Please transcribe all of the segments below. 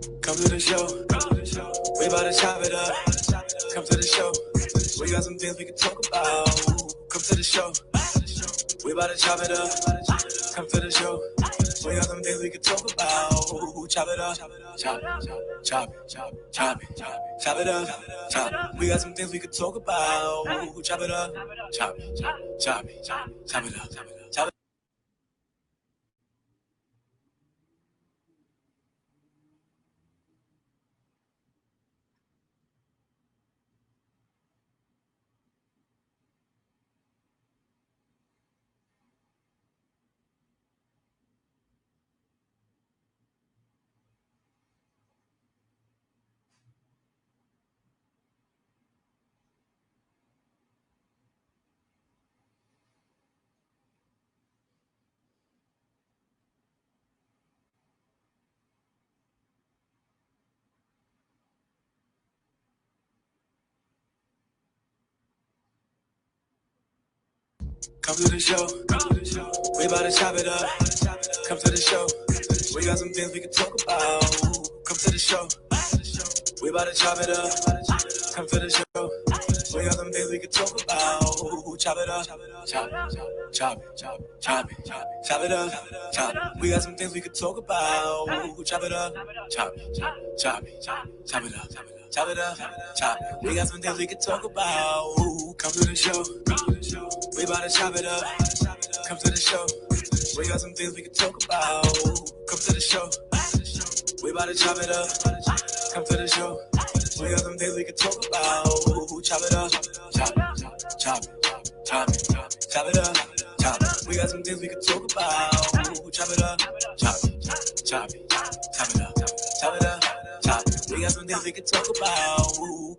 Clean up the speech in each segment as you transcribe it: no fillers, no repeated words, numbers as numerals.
Come to the show. We about to chop it up. Come to the show. We got some things we can talk about. Come to the show. We about to chop it up. Come to the show. We got some things we can talk about. Chop it up. Chop it. Chop it. Chop it. Chop it up. Chop. We got some things we can talk about. Chop it up. Chop it. Chop it. Chop it up. Chop it. Come to the show. We about to chop it up. Come to the show. We got some things we can talk about. Come to the show. We about to chop it up. Come to the show. We got some things we can talk about. Chop it up. Chop it. Chop it. Chop it. Chop it up. Chop. We got some things we can talk about. Chop it up. Chop it. Chop it. Chop it up. Chop it up. Chop. We got some things we can talk about. Come to the show. We about to chop it up. Come to the show. We got some things we can talk about. Come to the show. We about to chop it up. Come to the show. We got some things we can talk about. Chop it up. Chop it. Chop it. Chop it. Chop it up. Chop. We got some things we can talk about. Chop it up. Chop it. Chop it. Chop it up. Chop it up. Chop. We got some things we can talk about.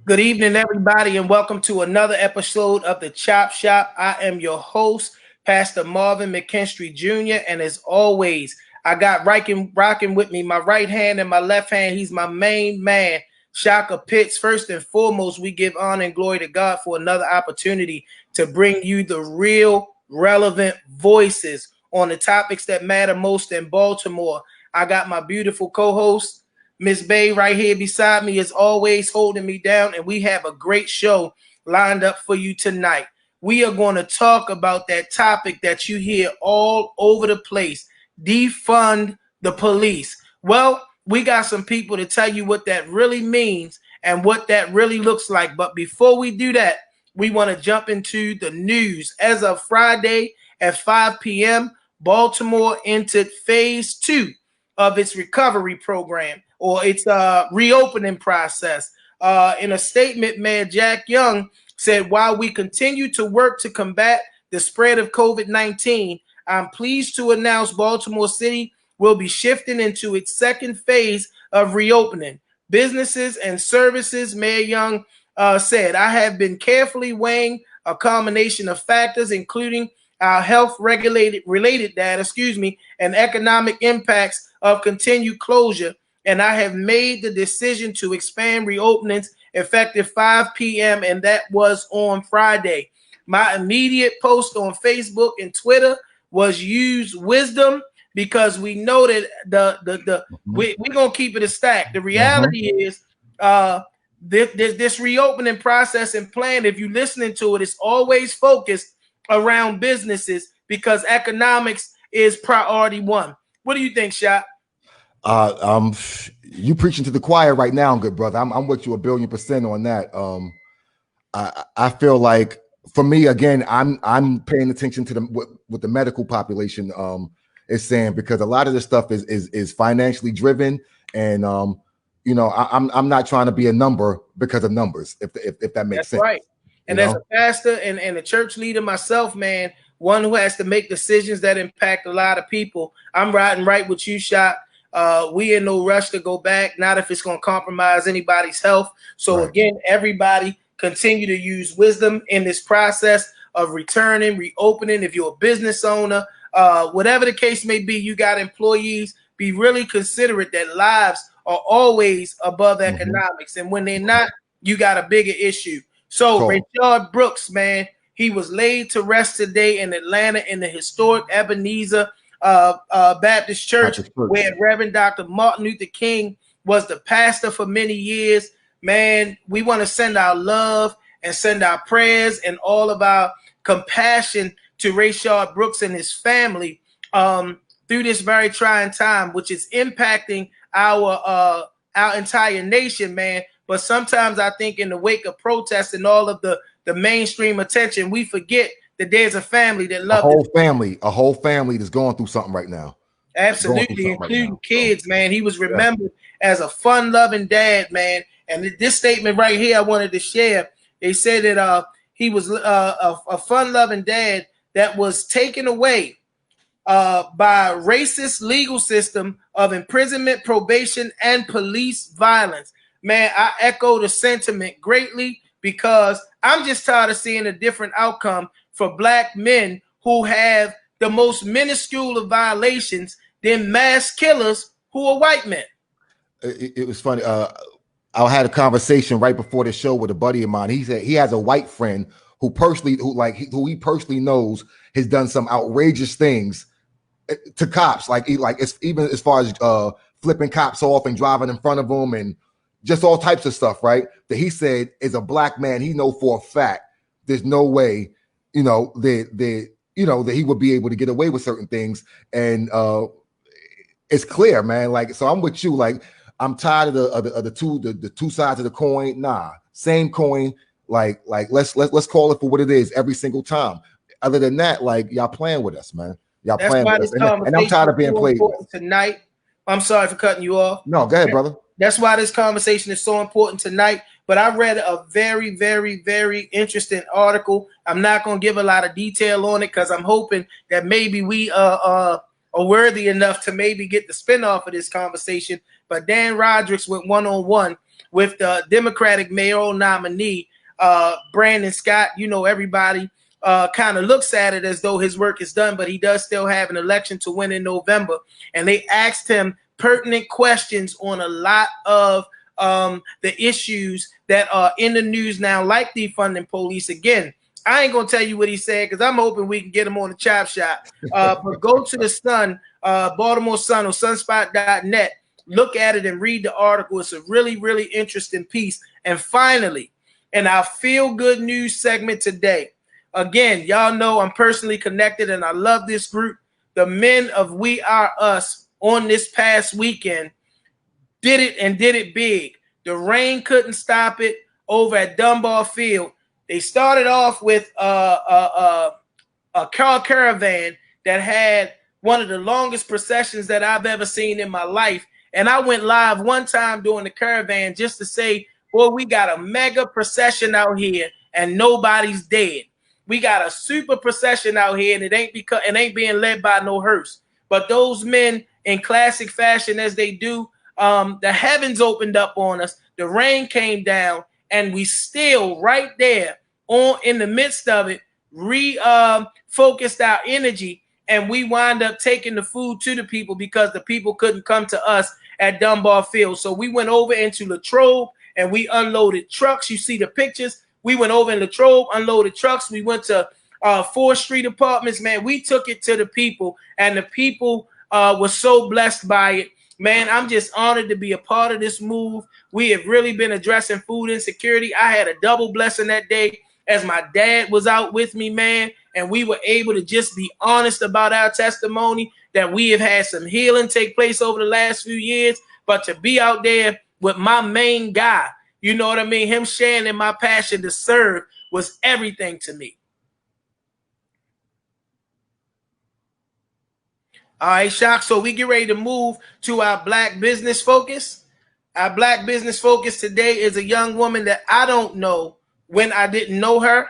Good evening, everybody, and welcome to another episode of the Chop Shop. I am your host, Pastor Marvin McKinstry Jr., and as always, I got rocking with me my right hand and my left hand. He's my main man, Shaka Pitts. First and foremost, we give honor and glory to God for another opportunity to bring you the real, relevant voices on the topics that matter most in Baltimore. I got my beautiful co-host, Miss Bay, right here beside me, is always holding me down, and we have a great show lined up for you tonight. We are going to talk about that topic that you hear all over the place: defund the police. Well, we got some people to tell you what that really means and what that really looks like. But before we do that, we want to jump into the news. As of Friday at 5 p.m., Baltimore entered phase 2 of its recovery program, or its reopening process. In a statement, Mayor Jack Young said, "While we continue to work to combat the spread of COVID-19, I'm pleased to announce Baltimore City will be shifting into its second phase of reopening. Businesses and services," Mayor Young said, "I have been carefully weighing a combination of factors, including our health-related data, and economic impacts of continued closure, and I have made the decision to expand reopenings effective 5 p.m., and that was on Friday. My immediate post on Facebook and Twitter was use wisdom, because we know that we're going to keep it a stack. The reality is this reopening process and plan, if you're listening to it, it's always focused around businesses because economics is priority one. What do you think, Shot? You preaching to the choir right now, good brother. I'm with you 1,000,000,000% on that. I feel like for me, again, I'm paying attention to what the medical population is saying, because a lot of this stuff is financially driven, and I'm not trying to be a number because of numbers, if that makes sense. Right. And as a pastor and a church leader myself, man, one who has to make decisions that impact a lot of people, I'm riding right with you, Shot. We in no rush to go back, not if it's going to compromise anybody's health. So again, everybody continue to use wisdom in this process of returning, reopening. If you're a business owner, whatever the case may be, you got employees, be really considerate that lives are always above economics. And when they're not, you got a bigger issue. So Rayshard Brooks, man, he was laid to rest today in Atlanta in the historic Ebenezer Baptist Church, where Reverend Dr. Martin Luther King was the pastor for many years. Man, we want to send our love and send our prayers and all of our compassion to Rayshard Brooks and his family through this very trying time, which is impacting our entire nation, man. But sometimes I think in the wake of protests and all of the mainstream attention, we forget that there's a family that loves a whole family that's going through something right now. Absolutely, including kids, man. He was remembered as a fun-loving dad, man. And this statement right here I wanted to share. They said that he was a fun-loving dad that was taken away by a racist legal system of imprisonment, probation, and police violence. Man, I echo the sentiment greatly, because I'm just tired of seeing a different outcome for Black men who have the most minuscule of violations than mass killers who are white men. It was funny. I had a conversation right before the show with a buddy of mine. He said he has a white friend who he personally knows has done some outrageous things to cops, it's even as far as flipping cops off and driving in front of them and just all types of stuff, right? That he said, as a Black man, he know for a fact there's no way, that he would be able to get away with certain things. And it's clear, man. So I'm with you. I'm tired of the two sides of the coin. Nah, same coin. Let's call it for what it is every single time. Other than that, y'all playing with us, man. Y'all playing with us. And I'm tired of being played with. Tonight, I'm sorry for cutting you off. No, go ahead, brother. That's why this conversation is so important tonight. But I read a very, very, very interesting article. I'm not going to give a lot of detail on it because I'm hoping that maybe we are worthy enough to maybe get the spinoff of this conversation. But Dan Rodricks went one-on-one with the Democratic mayoral nominee, Brandon Scott. Everybody kind of looks at it as though his work is done, but he does still have an election to win in November. And they asked him pertinent questions on a lot of the issues that are in the news now, like defunding police. Again, I ain't gonna tell you what he said because I'm hoping we can get him on the chop shop. But go to the Sun, Baltimore Sun, or sunspot.net. Look at it and read the article. It's a really, really interesting piece. And finally, in our feel good news segment today, again, y'all know I'm personally connected and I love this group. The men of We Are Us on this past weekend did it big. The rain couldn't stop it over at Dunbar Field. They started off with a car caravan that had one of the longest processions that I've ever seen in my life. And I went live one time during the caravan just to say, boy, we got a mega procession out here and nobody's dead. We got a super procession out here and it ain't being led by no hearse. But those men, in classic fashion as they do, the heavens opened up on us, the rain came down, and we still right there in the midst of it, focused our energy, and we wind up taking the food to the people because the people couldn't come to us at Dunbar Field. So we went over into Latrobe and we unloaded trucks. You see the pictures. We went over in Latrobe, unloaded trucks. We went to 4th Street Apartments, man. We took it to the people, and the people were so blessed by it. Man, I'm just honored to be a part of this move. We have really been addressing food insecurity. I had a double blessing that day as my dad was out with me, man, and we were able to just be honest about our testimony that we have had some healing take place over the last few years. But to be out there with my main guy, you know what I mean? Him sharing in my passion to serve was everything to me. All right, Shock. So we get ready to move to our Black business focus. Our Black business focus today is a young woman that I don't know when I didn't know her.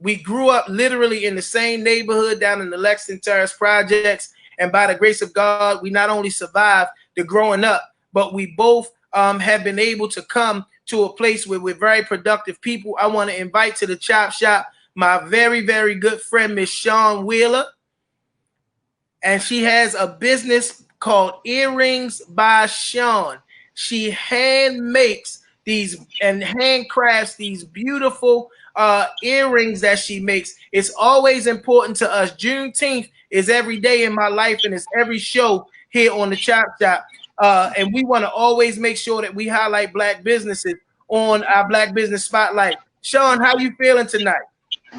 We grew up literally in the same neighborhood down in the Lexington Terrace projects. And by the grace of God, we not only survived the growing up, but we both have been able to come to a place where we're very productive people. I want to invite to the Chop Shop my very, very good friend, Miss Sean Wheeler. And she has a business called Earrings by Sean. She hand makes these and handcrafts these beautiful earrings that she makes. It's always important to us. Juneteenth is every day in my life, and it's every show here on the Chop Shop. And we want to always make sure that we highlight Black businesses on our Black Business Spotlight. Sean, how you feeling tonight?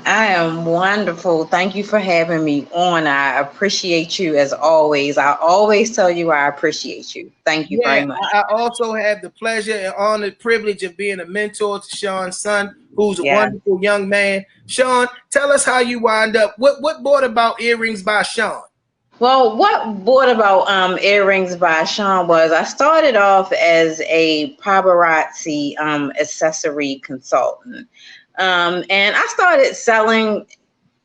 I am wonderful. Thank you for having me on. I appreciate you as always. I always tell you I appreciate you. Thank you very much. I also have the pleasure and honored privilege of being a mentor to Sean's son, who's a wonderful young man. Sean, tell us how you wind up. What brought about Earrings by Sean? Well, what brought about Earrings by Sean was I started off as a paparazzi accessory consultant. And I started selling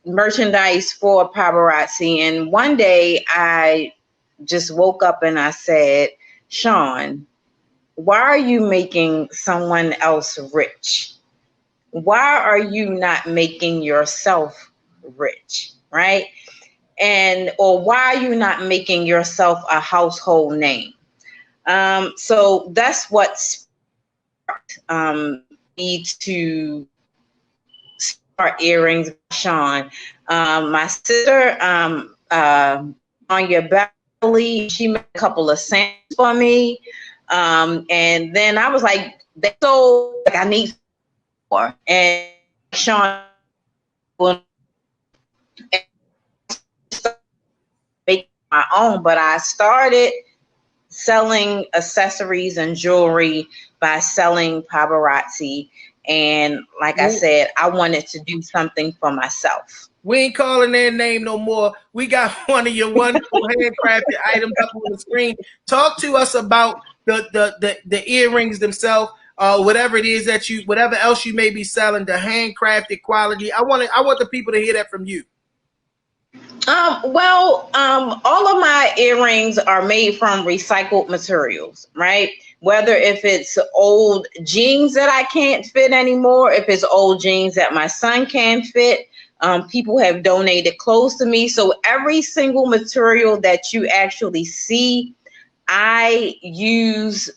merchandise for paparazzi. And one day I just woke up and I said, Sean, why are you making someone else rich? Why are you not making yourself rich, right? Or why are you not making yourself a household name? So that's what sparked me to start Earrings by Sean. My sister, Anya Beverly, she made a couple of samples for me. And then I was like, I need more. And Sean will make my own, but I started selling accessories and jewelry by selling paparazzi. And like I said, I wanted to do something for myself. We ain't calling their name no more. We got one of your wonderful handcrafted items up on the screen. Talk to us about the earrings themselves, whatever it is that whatever else you may be selling, the handcrafted quality. I want the people to hear that from you. All of my earrings are made from recycled materials, right? Whether if it's old jeans that I can't fit anymore, if it's old jeans that my son can't fit, people have donated clothes to me. So every single material that you actually see, I use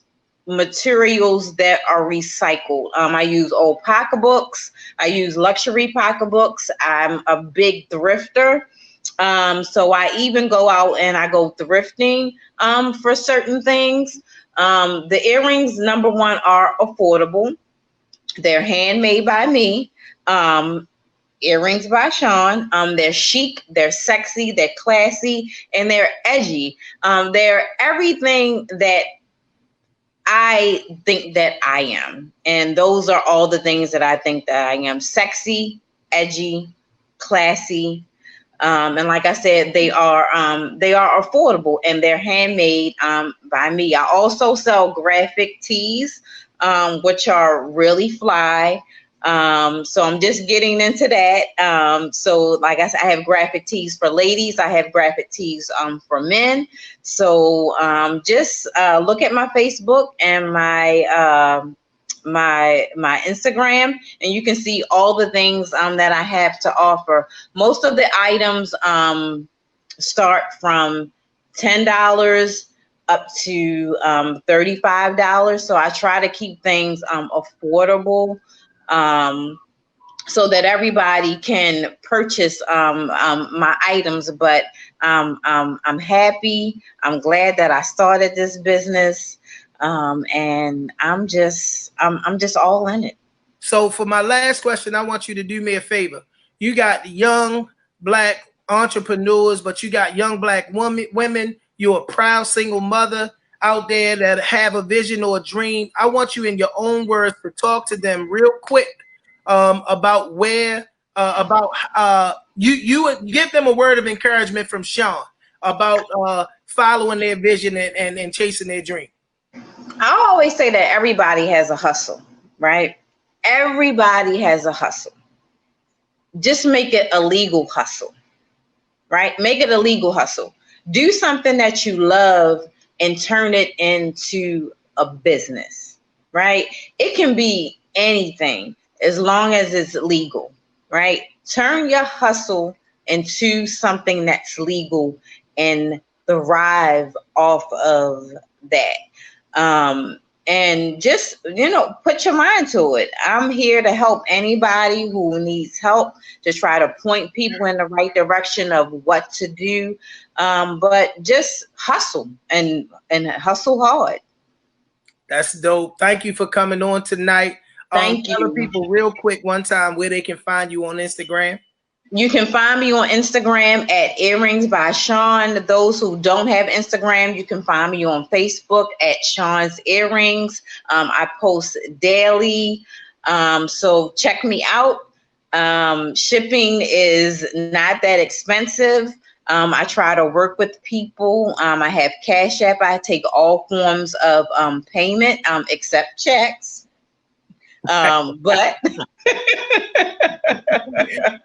materials that are recycled. I use old pocketbooks. I use luxury pocketbooks. I'm a big thrifter. So I even go out and I go thrifting for certain things. The earrings, number one, are affordable. They're handmade by me. Earrings by Sean. They're chic, they're sexy, they're classy, and they're edgy. They're everything that I think that I am. And those are all the things that I think that I am: sexy, edgy, classy. And like I said, they are affordable and they're handmade by me. I also sell graphic tees, which are really fly. So I'm just getting into that. So like I said, I have graphic tees for ladies. I have graphic tees for men. So just look at my Facebook and my Instagram, and you can see all the things that I have to offer. Most of the items start from $10 up to $35. So I try to keep things affordable. so that everybody can purchase my items. But I'm happy. I'm glad that I started this business, and I'm just all in it. So for my last question, I want you to do me a favor. You got young Black entrepreneurs, but you got young Black women. You're a proud single mother out there that have a vision or a dream. I want you, in your own words, to talk to them real quick about where you would give them a word of encouragement from Sean about following their vision and chasing their dream. I always say that everybody has a hustle, right? Everybody has a hustle. Just make it a legal hustle, right? Make it a legal hustle. Do something that you love and turn it into a business, right? It can be anything as long as it's legal, right? Turn your hustle into something that's legal and thrive off of that. And just, put your mind to it. I'm here to help anybody who needs help, to try to point people in the right direction of what to do. But just hustle and hustle hard. That's dope. Thank you for coming on tonight. Thank you. Tell people real quick one time where they can find you on Instagram. You can find me on Instagram at Earrings by Sean. Those who don't have Instagram, you can find me on Facebook at Sean's Earrings. I post daily, so check me out. Shipping is not that expensive. I try to work with people. I have Cash App. I take all forms of payment except checks. But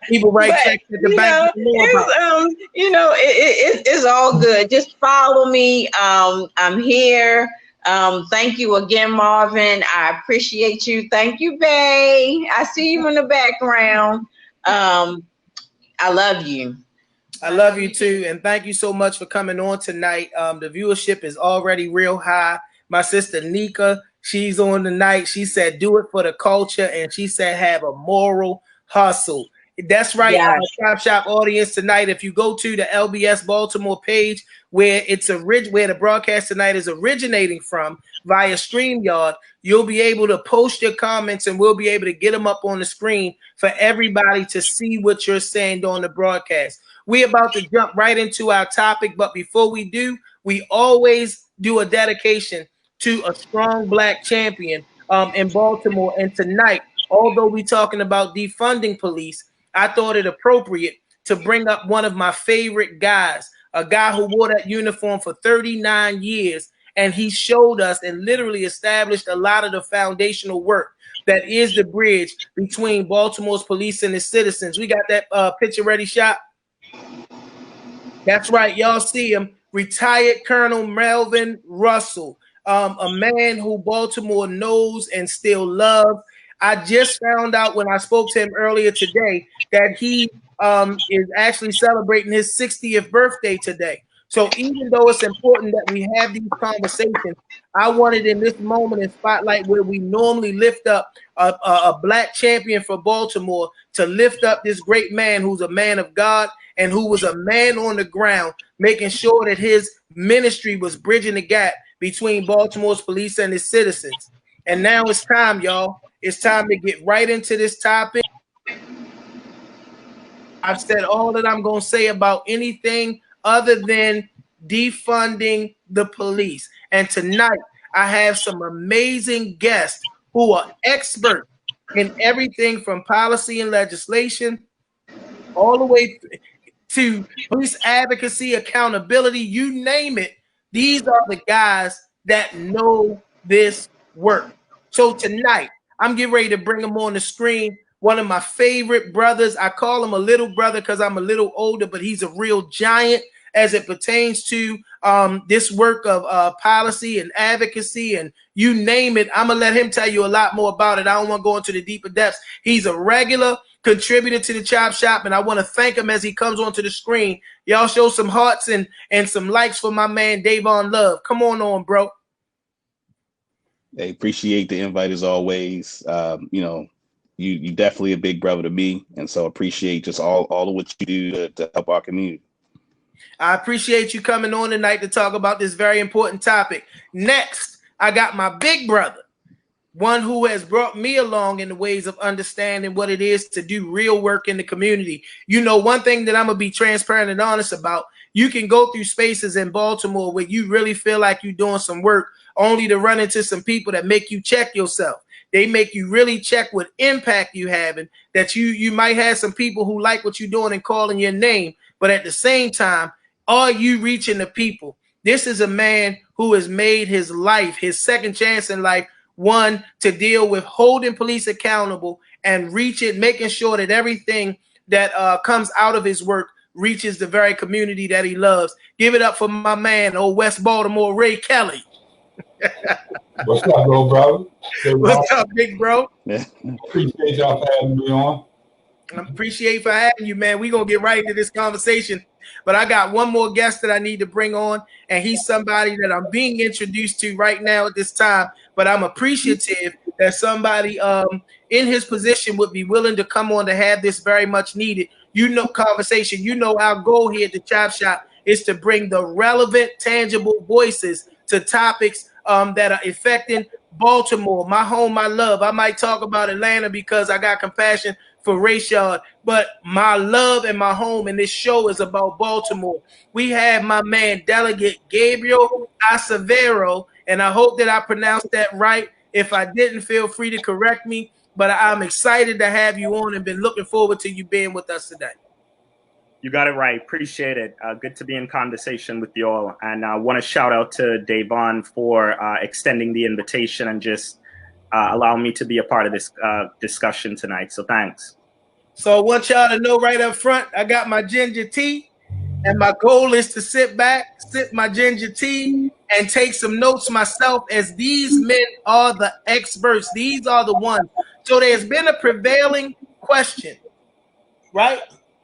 people write checks at the bank. It's all good. Just follow me. I'm here. Thank you again, Marvin. I appreciate you. Thank you, Bay. I see you in the background. I love you. I love you too, and thank you so much for coming on tonight. The viewership is already real high. My sister Nika, she's on tonight. She said, do it for the culture. And she said, have a moral hustle. That's right. Yes. Chop Shop audience tonight. If you go to the LBS Baltimore page where where the broadcast tonight is originating from via StreamYard, you'll be able to post your comments and we'll be able to get them up on the screen for everybody to see what you're saying during the broadcast. We're about to jump right into our topic. But before we do, we always do a dedication to a strong Black champion in Baltimore. And tonight, although we're talking about defunding police, I thought it appropriate to bring up one of my favorite guys, a guy who wore that uniform for 39 years. And he showed us and literally established a lot of the foundational work that is the bridge between Baltimore's police and its citizens. We got that picture ready, shot. That's right. Y'all see him. Retired Colonel Melvin Russell. A man who Baltimore knows and still loves. I just found out when I spoke to him earlier today that he is actually celebrating his 60th birthday today. So even though it's important that we have these conversations, I wanted in this moment in Spotlight, where we normally lift up a Black champion for Baltimore, to lift up this great man who's a man of God and who was a man on the ground, making sure that his ministry was bridging the gap between Baltimore's police and its citizens. And now it's time, y'all. It's time to get right into this topic. I've said all that I'm going to say about anything other than defunding the police. And tonight, I have some amazing guests who are experts in everything from policy and legislation all the way to police advocacy, accountability, you name it. These are the guys that know this work. So tonight, I'm getting ready to bring them on the screen. One of my favorite brothers. I call him a little brother because I'm a little older, but he's a real giant as it pertains to this work of policy and advocacy and you name it. I'm going to let him tell you a lot more about it. I don't want to go into the deeper depths. He's a regular contributor to the Chop Shop, and I want to thank him as he comes onto the screen. Y'all show some hearts and some likes for my man, Davon Love. Come on, bro. Hey, appreciate the invite as always. You you definitely a big brother to me, and so appreciate just all of what you do to help our community. I appreciate you coming on tonight to talk about this very important topic. Next, I got my big brother, one who has brought me along in the ways of understanding what it is to do real work in the community. You know, one thing that I'm going to be transparent and honest about, you can go through spaces in Baltimore where you really feel like you're doing some work, only to run into some people that make you check yourself. They make you really check what impact you having, that you might have some people who like what you're doing and calling your name, but at the same time, are you reaching the people? This is a man who has made his life, his second chance in life, one, to deal with holding police accountable and reach it, making sure that everything that comes out of his work reaches the very community that he loves. Give it up for my man, old West Baltimore, Ray Kelly. What's up, little brother? What's up, big bro? Appreciate y'all for having me on. I appreciate for having you, man. We're going to get right into this conversation. But I got one more guest that I need to bring on, and he's somebody that I'm being introduced to right now at this time. But I'm appreciative that somebody in his position would be willing to come on to have this very much needed, conversation. You know, our goal here at the Chop Shop is to bring the relevant, tangible voices to topics that are affecting Baltimore, my home, my love. I might talk about Atlanta because I got compassion for Rayshard, but my love and my home in this show is about Baltimore. We have my man, Delegate Gabriel Acevero, and I hope that I pronounced that right. If I didn't, feel free to correct me, but I'm excited to have you on and been looking forward to you being with us today. You got it right. Appreciate it. Good to be in conversation with you all. And I want to shout out to Defund for extending the invitation and just allowing me to be a part of this discussion tonight. So thanks. So I want y'all to know right up front, I got my ginger tea, and my goal is to sit back, sip my ginger tea, and take some notes myself, as these men are the experts. These are the ones. So there's been a prevailing question, right?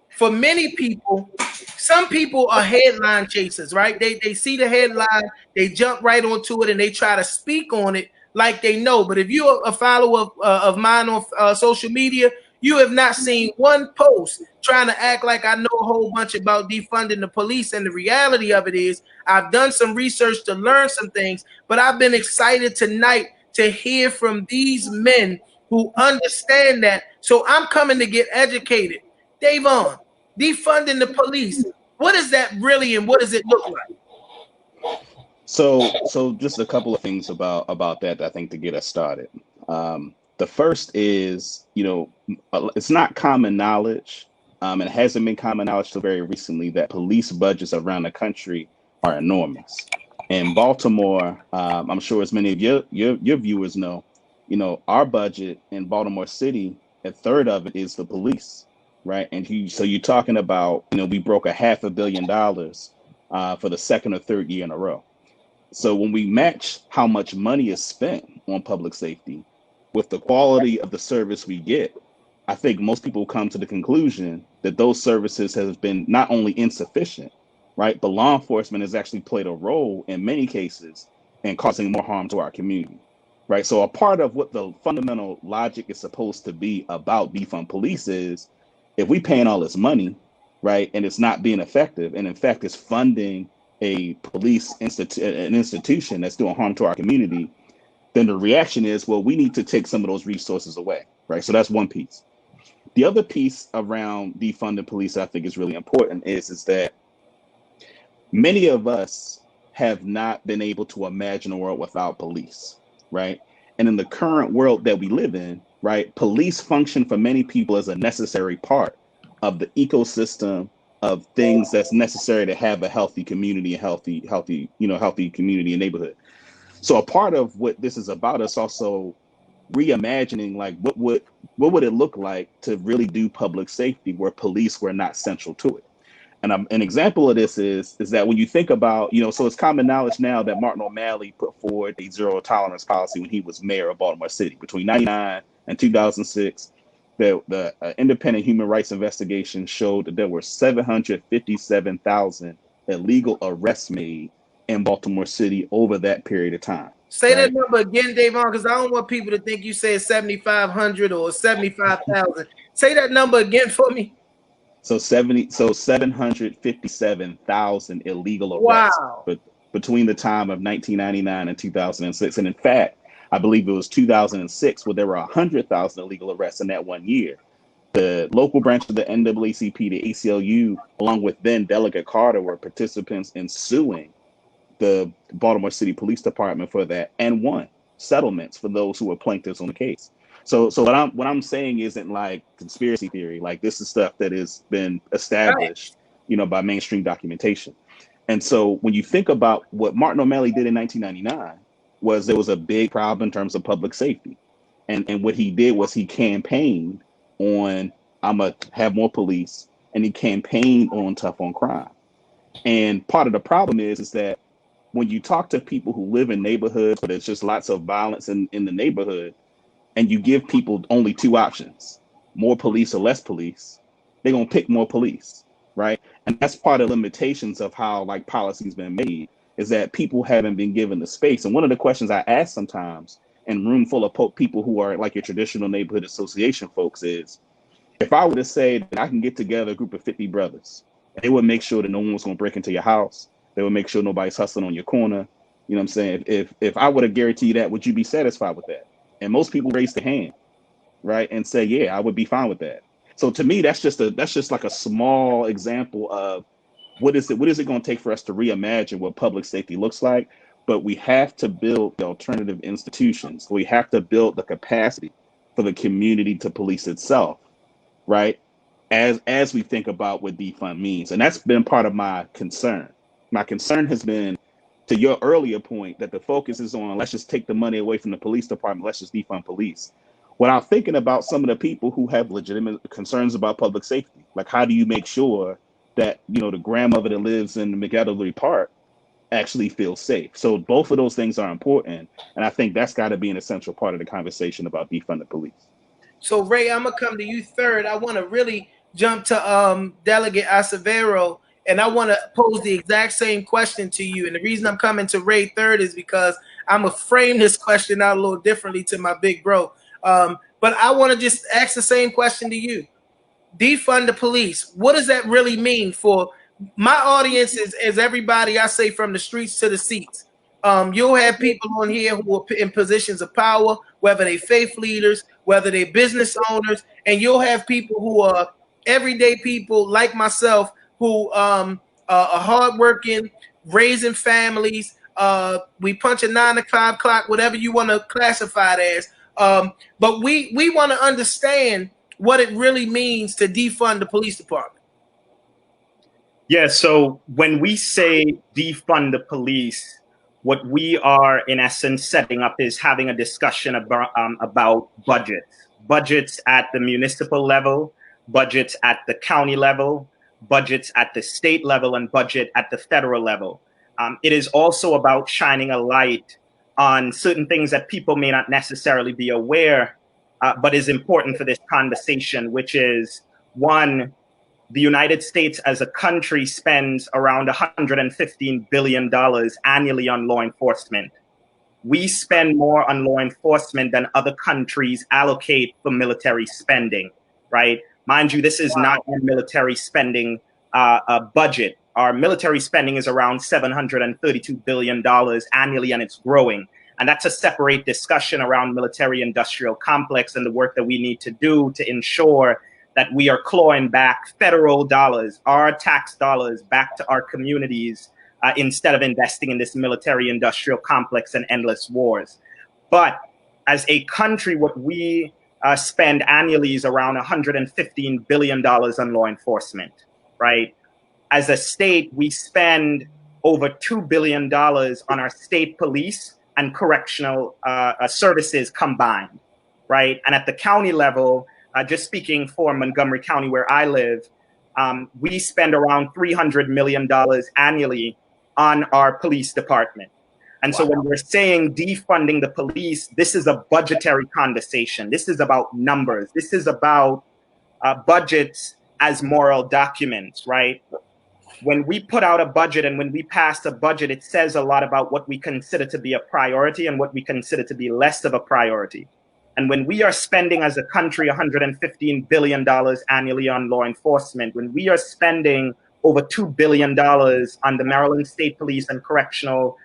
For many people, some people are headline chasers, right? They see the headline, they jump right onto it, and they try to speak on it like they know. But if you're a follower of mine on social media, you have not seen one post trying to act like I know a whole bunch about defunding the police. And the reality of it is I've done some research to learn some things, but I've been excited tonight to hear from these men who understand that. So I'm coming to get educated. Defund, defunding the police. What is that really, and what does it look like? So just a couple of things about that I think to get us started. The first is, it's not common knowledge, and it hasn't been common knowledge till very recently, that police budgets around the country are enormous. In Baltimore, I'm sure as many of your viewers know, our budget in Baltimore City, a third of it is the police, right? And so you're talking about, we broke $500 million for the second or third year in a row. So when we match how much money is spent on public safety with the quality of the service we get, I think most people come to the conclusion that those services have been not only insufficient, right, but law enforcement has actually played a role in many cases in causing more harm to our community, right? So a part of what the fundamental logic is supposed to be about defund police is, if we paying all this money, right, and it's not being effective, and in fact it's funding a police institution that's doing harm to our community, then the reaction is, well, we need to take some of those resources away, right? So that's one piece. The other piece around defunding police I think is really important is that many of us have not been able to imagine a world without police, right? And in the current world that we live in, right, police function for many people as a necessary part of the ecosystem of things that's necessary to have a healthy community, a healthy community and neighborhood. So a part of what this is about is also reimagining, like, what would it look like to really do public safety where police were not central to it. And an example of this is that when you think about, so it's common knowledge now that Martin O'Malley put forward a zero tolerance policy when he was mayor of Baltimore City. Between 1999 and 2006, the independent human rights investigation showed that there were 757,000 illegal arrests made in Baltimore City over that period of time, Say right? that number again, Davon, because I don't want people to think you said 7,500 or 75,000. Say that number again for me. So 757,000 illegal arrests, Wow. but between the time of 1999 and 2006. And in fact, I believe it was 2006 where there were 100,000 illegal arrests in that 1 year. The local branch of the NAACP, the ACLU, along with then Delegate Carter, were participants in suing the Baltimore City Police Department for that and won settlements for those who were plaintiffs on the case. So what I'm saying isn't like conspiracy theory. Like, this is stuff that has been established, by mainstream documentation. And so when you think about what Martin O'Malley did in 1999, was there was a big problem in terms of public safety. And what he did was he campaigned on, I'm going to have more police, and he campaigned on tough on crime. And part of the problem is that when you talk to people who live in neighborhoods where there's just lots of violence in the neighborhood, and you give people only two options, more police or less police, they're going to pick more police, right? And that's part of the limitations of how like policy's been made, is that people haven't been given the space. And one of the questions I ask sometimes in a room full of people who are like your traditional neighborhood association folks is, if I were to say that I can get together a group of 50 brothers, they would make sure that no one was going to break into your house. They would make sure nobody's hustling on your corner. You know what I'm saying? If I would have guaranteed that, would you be satisfied with that? And most people raise their hand, right, and say, yeah, I would be fine with that. So to me, that's just like a small example of what is it going to take for us to reimagine what public safety looks like. But we have to build the alternative institutions. We have to build the capacity for the community to police itself, right? As we think about what defund means. And that's been part of my concern. My concern has been, to your earlier point, that the focus is on, let's just take the money away from the police department, let's just defund police. Without thinking about some of the people who have legitimate concerns about public safety. Like, how do you make sure that, the grandmother that lives in McAdderley Park actually feels safe? So both of those things are important. And I think that's got to be an essential part of the conversation about defunding police. So Ray, I'm gonna come to you third. I want to really jump to Delegate Acevedo, and I want to pose the exact same question to you. And the reason I'm coming to Ray third is because I'm gonna frame this question out a little differently to my big bro. But I want to just ask the same question to you. Defund the police. What does that really mean for my audience? Is everybody, I say, from the streets to the seats. You'll have people on here who are in positions of power, whether they faith leaders, whether they business owners, and you'll have people who are everyday people like myself who are hardworking, raising families. We punch a 9 to 5 clock, whatever you want to classify it as. But we want to understand what it really means to defund the police department. Yeah, so when we say defund the police, what we are in essence setting up is having a discussion about budgets at the municipal level, budgets at the county level, budgets at the state level, and budget at the federal level. It is also about shining a light on certain things that people may not necessarily be aware, but is important for this conversation, which is, one, the United States as a country spends around $115 billion annually on law enforcement. We spend more on law enforcement than other countries allocate for military spending, right? Mind you, this is not a military spending budget. Our military spending is around $732 billion annually, and it's growing. And that's a separate discussion around military-industrial complex and the work that we need to do to ensure that we are clawing back federal dollars, our tax dollars, back to our communities instead of investing in this military-industrial complex and endless wars. But as a country, what we spend annually is around $115 billion on law enforcement, right? As a state, we spend over $2 billion on our state police and correctional services combined, right? And at the county level, just speaking for Montgomery County, where I live, we spend around $300 million annually on our police department. And so when we're saying defunding the police, this is a budgetary conversation. This is about numbers. This is about budgets as moral documents, right? when we put out a budget and when we pass a budget, it says a lot about what we consider to be a priority and what we consider to be less of a priority. And when we are spending as a country $115 billion annually on law enforcement, when we are spending over $2 billion on the Maryland State Police and Correctional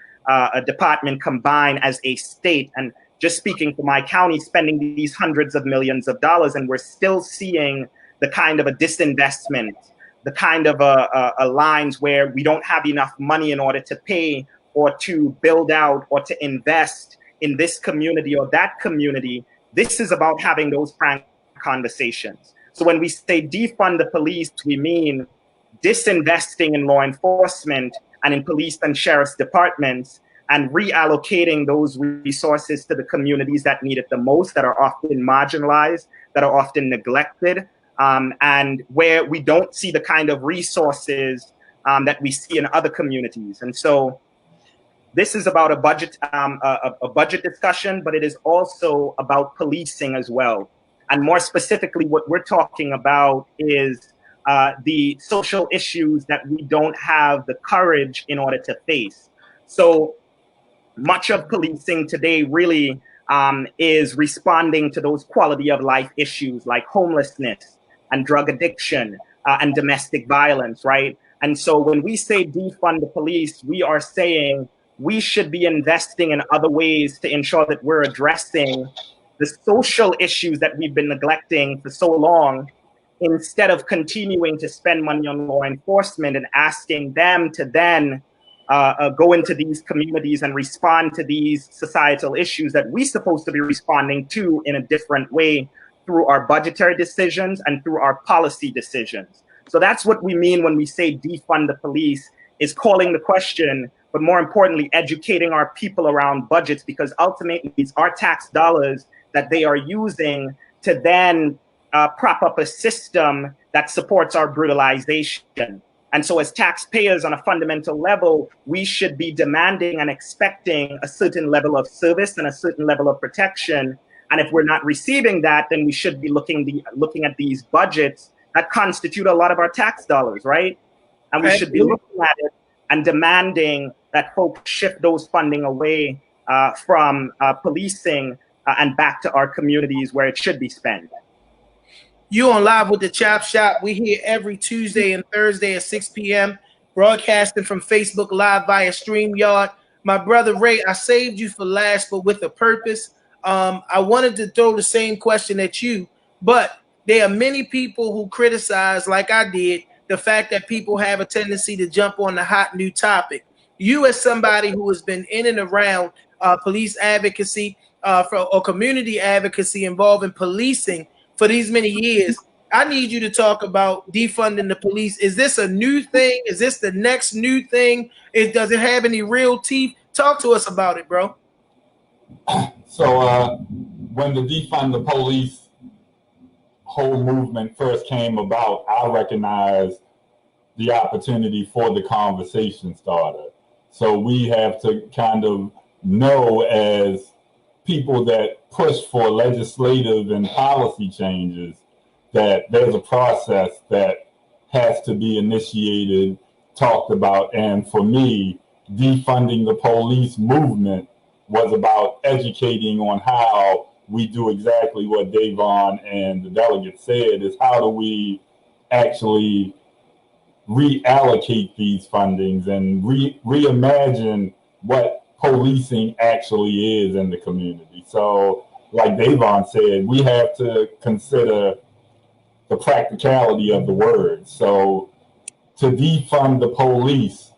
Department combined as a state, and just speaking for my county, spending these hundreds of millions of dollars, and we're still seeing the kind of a disinvestment, the kind of a lines where we don't have enough money in order to pay or to build out or to invest in this community or that community. This is about having those frank conversations. So when we say defund the police, we mean disinvesting in law enforcement and in police and sheriff's departments and reallocating those resources to the communities that need it the most, that are often marginalized, that are often neglected, and where we don't see the kind of resources that we see in other communities. And so this is about a budget discussion, but it is also about policing as well. And more specifically, what we're talking about is the social issues that we don't have the courage in order to face. So much of policing today really is responding to those quality of life issues like homelessness and drug addiction and domestic violence, right? And so when we say defund the police, we are saying we should be investing in other ways to ensure that we're addressing the social issues that we've been neglecting for so long, instead of continuing to spend money on law enforcement and asking them to then go into these communities and respond to these societal issues that we're supposed to be responding to in a different way through our budgetary decisions and through our policy decisions. So that's what we mean when we say defund the police, is calling the question, but more importantly, educating our people around budgets, because ultimately it's our tax dollars that they are using to then prop up a system that supports our brutalization. And so as taxpayers on a fundamental level, we should be demanding and expecting a certain level of service and a certain level of protection. And if we're not receiving that, then we should be looking at these budgets that constitute a lot of our tax dollars, right? And we should be looking at it and demanding that folks shift those funding away from policing and back to our communities where it should be spent. You on Live with the Chop Shop. We here every Tuesday and Thursday at 6 p.m. broadcasting from Facebook Live via StreamYard. My brother Ray, I saved you for last, but with a purpose. I wanted to throw the same question at you, but there are many people who criticize, like I did, the fact that people have a tendency to jump on the hot new topic. You, as somebody who has been in and around police advocacy or community advocacy involving policing for these many years, I need you to talk about defunding the police. Is this a new thing? Is this the next new thing? Does it have any real teeth? Talk to us about it, bro. So when the defund the police whole movement first came about, I recognized the opportunity for the conversation starter. So we have to kind of know, as people that push for legislative and policy changes, that there's a process that has to be initiated, talked about. And for me, defunding the police movement was about educating on how we do exactly what Davon and the delegate said, is how do we actually reallocate these fundings and reimagine what policing actually is in the community. So like Davon said, we have to consider the practicality of the word. So to defund the police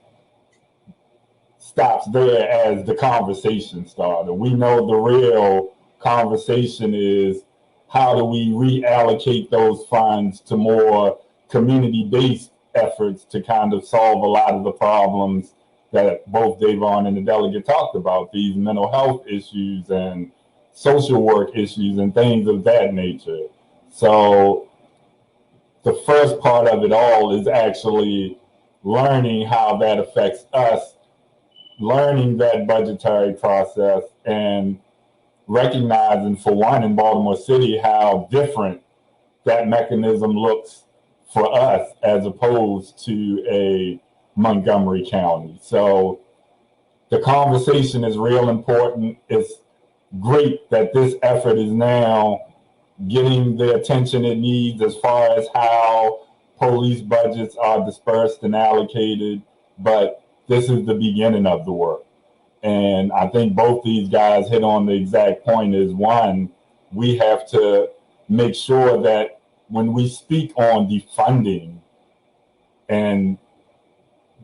stops there as the conversation starter. We know the real conversation is, how do we reallocate those funds to more community-based efforts to kind of solve a lot of the problems that both Davon and the delegate talked about, these mental health issues and social work issues and things of that nature. So the first part of it all is actually learning how that affects us, learning that budgetary process, and recognizing, for one, in Baltimore City, how different that mechanism looks for us as opposed to a Montgomery County. So the conversation is real important. It's great that this effort is now getting the attention it needs as far as how police budgets are dispersed and allocated, but this is the beginning of the work. And I think both these guys hit on the exact point is, one, we have to make sure that when we speak on defunding and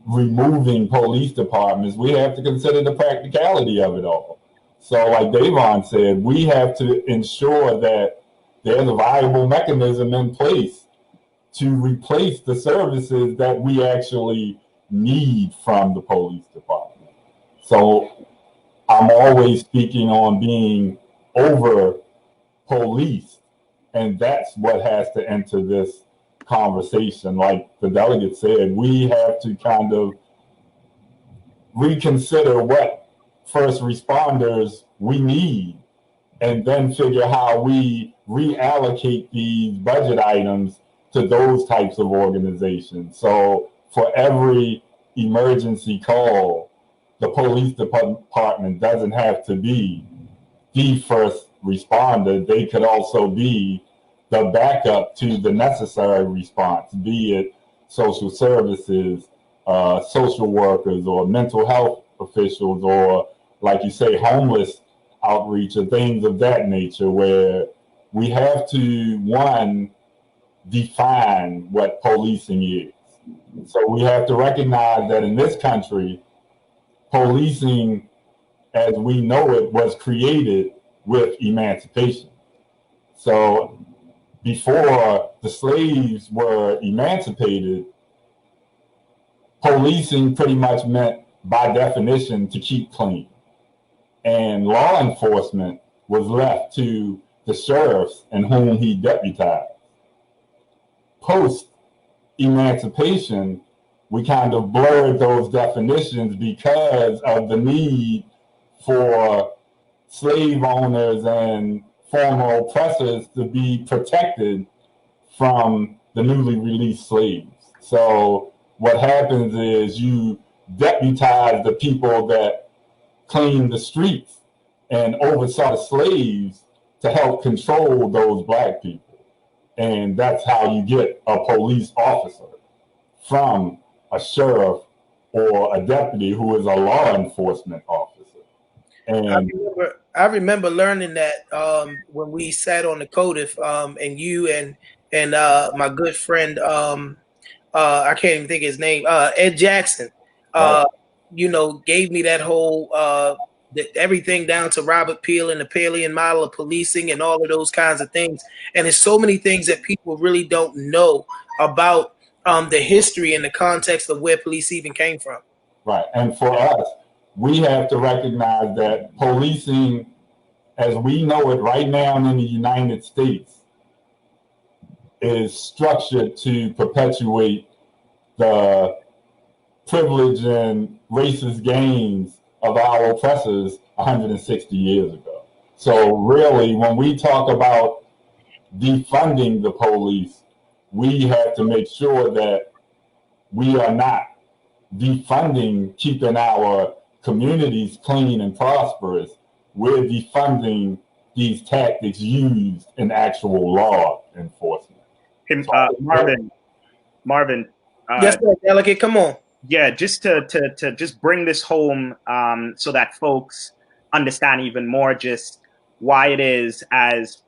removing police departments, we have to consider the practicality of it all. So like Davon said, we have to ensure that there's a viable mechanism in place to replace the services that we actually need from the police department. So I'm always speaking on being over police, and that's what has to enter this conversation. Like the delegate said, we have to kind of reconsider what first responders we need, and then figure how we reallocate these budget items to those types of organizations. So for every emergency call, the police department doesn't have to be the first responder. They could also be the backup to the necessary response, be it social services, social workers, or mental health officials, or like you say, homeless outreach, or things of that nature, where we have to, one, define what policing is. So we have to recognize that in this country, policing as we know it was created with emancipation. So before the slaves were emancipated, policing pretty much meant, by definition, to keep clean. And law enforcement was left to the sheriffs and whom he deputized. Post-emancipation, we kind of blurred those definitions because of the need for slave owners and former oppressors to be protected from the newly released slaves. So what happens is you deputize the people that clean the streets and oversaw the slaves to help control those black people. And that's how you get a police officer from a sheriff or a deputy who is a law enforcement officer. And I remember learning that when we sat on the CODIF, and you and my good friend, I can't even think of his name, Ed Jackson, gave me that whole everything down to Robert Peel and the Palian model of policing and all of those kinds of things. And there's so many things that people really don't know about the history and the context of where police even came from. Right. And for us, we have to recognize that policing, as we know it right now in the United States, is structured to perpetuate the privilege and racist gains of our oppressors 160 years ago. So really, when we talk about defunding the police, we have to make sure that we are not defunding keeping our communities clean and prosperous. We're defunding these tactics used in actual law enforcement. Marvin. Yes, sir, delegate, come on. Yeah, just to just bring this home so that folks understand even more just why it is, as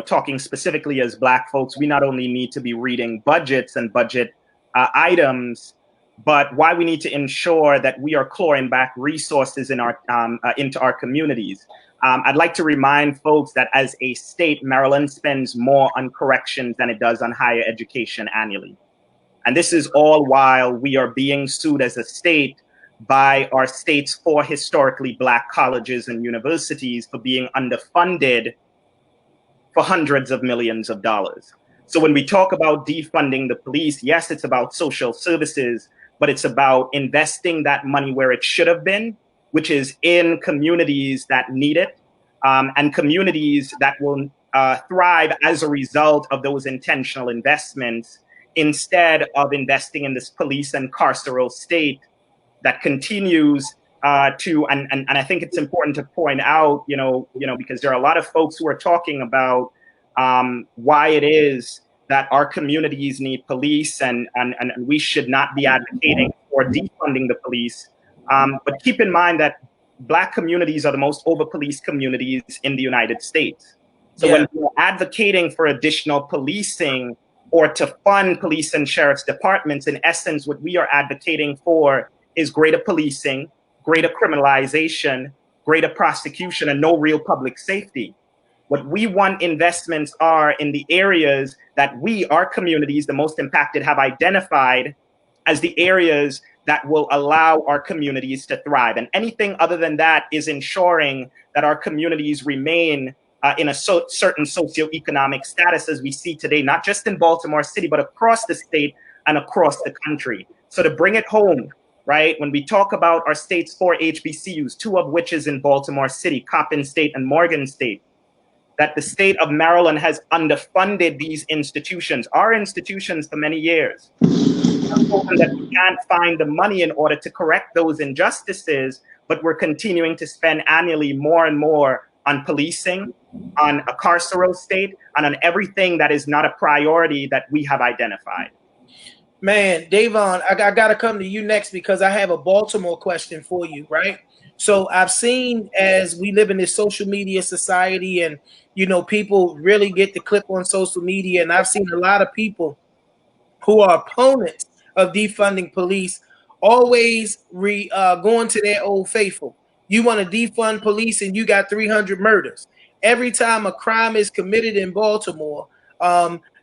talking specifically as Black folks, we not only need to be reading budgets and budget items, but why we need to ensure that we are clawing back resources in our into our communities. I'd like to remind folks that as a state, Maryland spends more on corrections than it does on higher education annually. And this is all while we are being sued as a state by our state's 4 historically Black colleges and universities for being underfunded for hundreds of millions of dollars. So when we talk about defunding the police, yes, it's about social services, but it's about investing that money where it should have been, which is in communities that need it, and communities that will thrive as a result of those intentional investments instead of investing in this police and carceral state that continues and I think it's important to point out, because there are a lot of folks who are talking about why it is that our communities need police and we should not be advocating for defunding the police. But keep in mind that Black communities are the most over-policed communities in the United States. So when we're advocating for additional policing or to fund police and sheriff's departments, in essence, what we are advocating for is greater policing, greater criminalization, greater prosecution, and no real public safety. What we want investments are in the areas that our communities, the most impacted, have identified as the areas that will allow our communities to thrive. And anything other than that is ensuring that our communities remain in a certain socioeconomic status as we see today, not just in Baltimore City, but across the state and across the country. So to bring it home, right, when we talk about our state's 4 HBCUs, 2 of which is in Baltimore City, Coppin State and Morgan State, that the state of Maryland has underfunded these institutions, our institutions, for many years. And that we can't find the money in order to correct those injustices, but we're continuing to spend annually more and more on policing, on a carceral state, and on everything that is not a priority that we have identified. Man, Davon, I got to come to you next because I have a Baltimore question for you, right? So I've seen, as we live in this social media society and, people really get the clip on social media, and I've seen a lot of people who are opponents of defunding police always going to their old faithful. You want to defund police and you got 300 murders. Every time a crime is committed in Baltimore,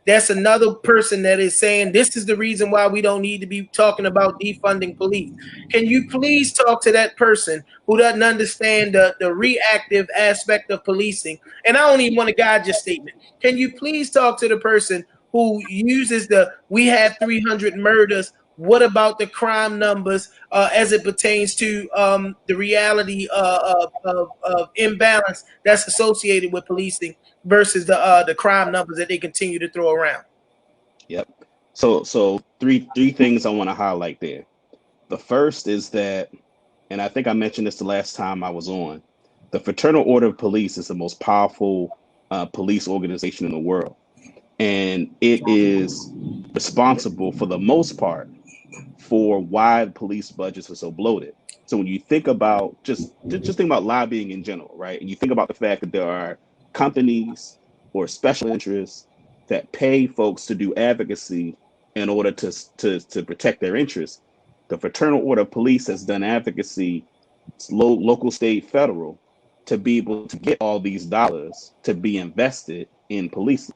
that's another person that is saying this is the reason why we don't need to be talking about defunding police. Can you please talk to that person who doesn't understand the reactive aspect of policing? And I don't even want to guide your statement. Can you please talk to the person who uses we had 300 murders? What about the crime numbers as it pertains to the reality of imbalance that's associated with policing versus the crime numbers that they continue to throw around? Yep. So three things I want to highlight there. The first is that, and I think I mentioned this the last time I was on, the Fraternal Order of Police is the most powerful police organization in the world. And it is responsible for the most part for why police budgets are so bloated. So when you think about just think about lobbying in general, right? And you think about the fact that there are companies or special interests that pay folks to do advocacy in order to protect their interests. The Fraternal Order of Police has done advocacy, local, state, federal, to be able to get all these dollars to be invested in policing.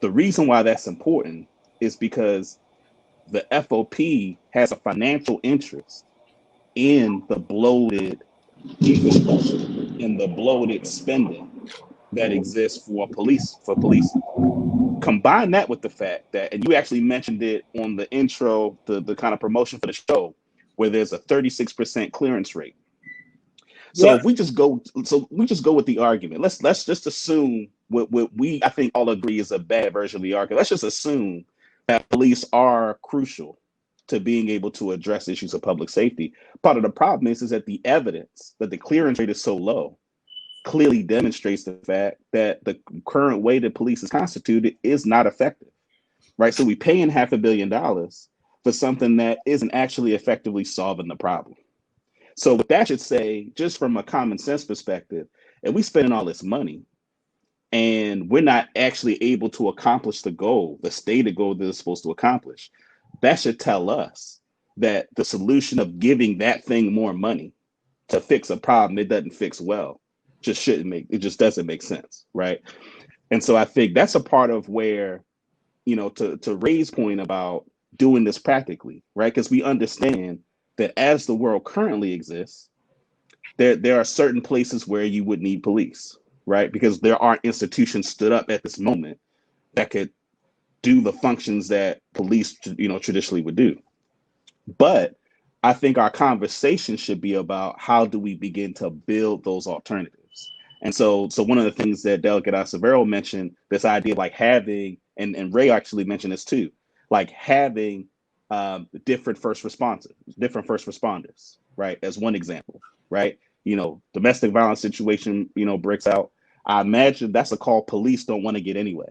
The reason why that's important is because the FOP has a financial interest in the bloated infrastructure, in the bloated spending that exists for police. Combine that with the fact that, and you actually mentioned it on the intro, the kind of promotion for the show, where there's a 36% clearance rate. So if we just go with the argument. Let's just assume what we I think all agree is a bad version of the argument. Let's just assume that police are crucial to being able to address issues of public safety. Part of the problem is that the evidence that the clearance rate is so low clearly demonstrates the fact that the current way that police is constituted is not effective, right? So we paying $500 million for something that isn't actually effectively solving the problem. So what that should say, just from a common sense perspective, if we spending all this money and we're not actually able to accomplish the goal, the stated goal that it's supposed to accomplish, that should tell us that the solution of giving that thing more money to fix a problem it doesn't fix well just doesn't make sense, right? And so I think that's a part of where, to Ray's point about doing this practically, right? Because we understand that as the world currently exists, there are certain places where you would need police, right? Because there aren't institutions stood up at this moment that could do the functions that police, traditionally would do. But I think our conversation should be about how do we begin to build those alternatives. And so one of the things that Delegate Acevedo mentioned, this idea of like having, and Ray actually mentioned this too, like having different first responders, right? As one example, right? You know, domestic violence situation, you know, breaks out. I imagine that's a call police don't want to get anyway,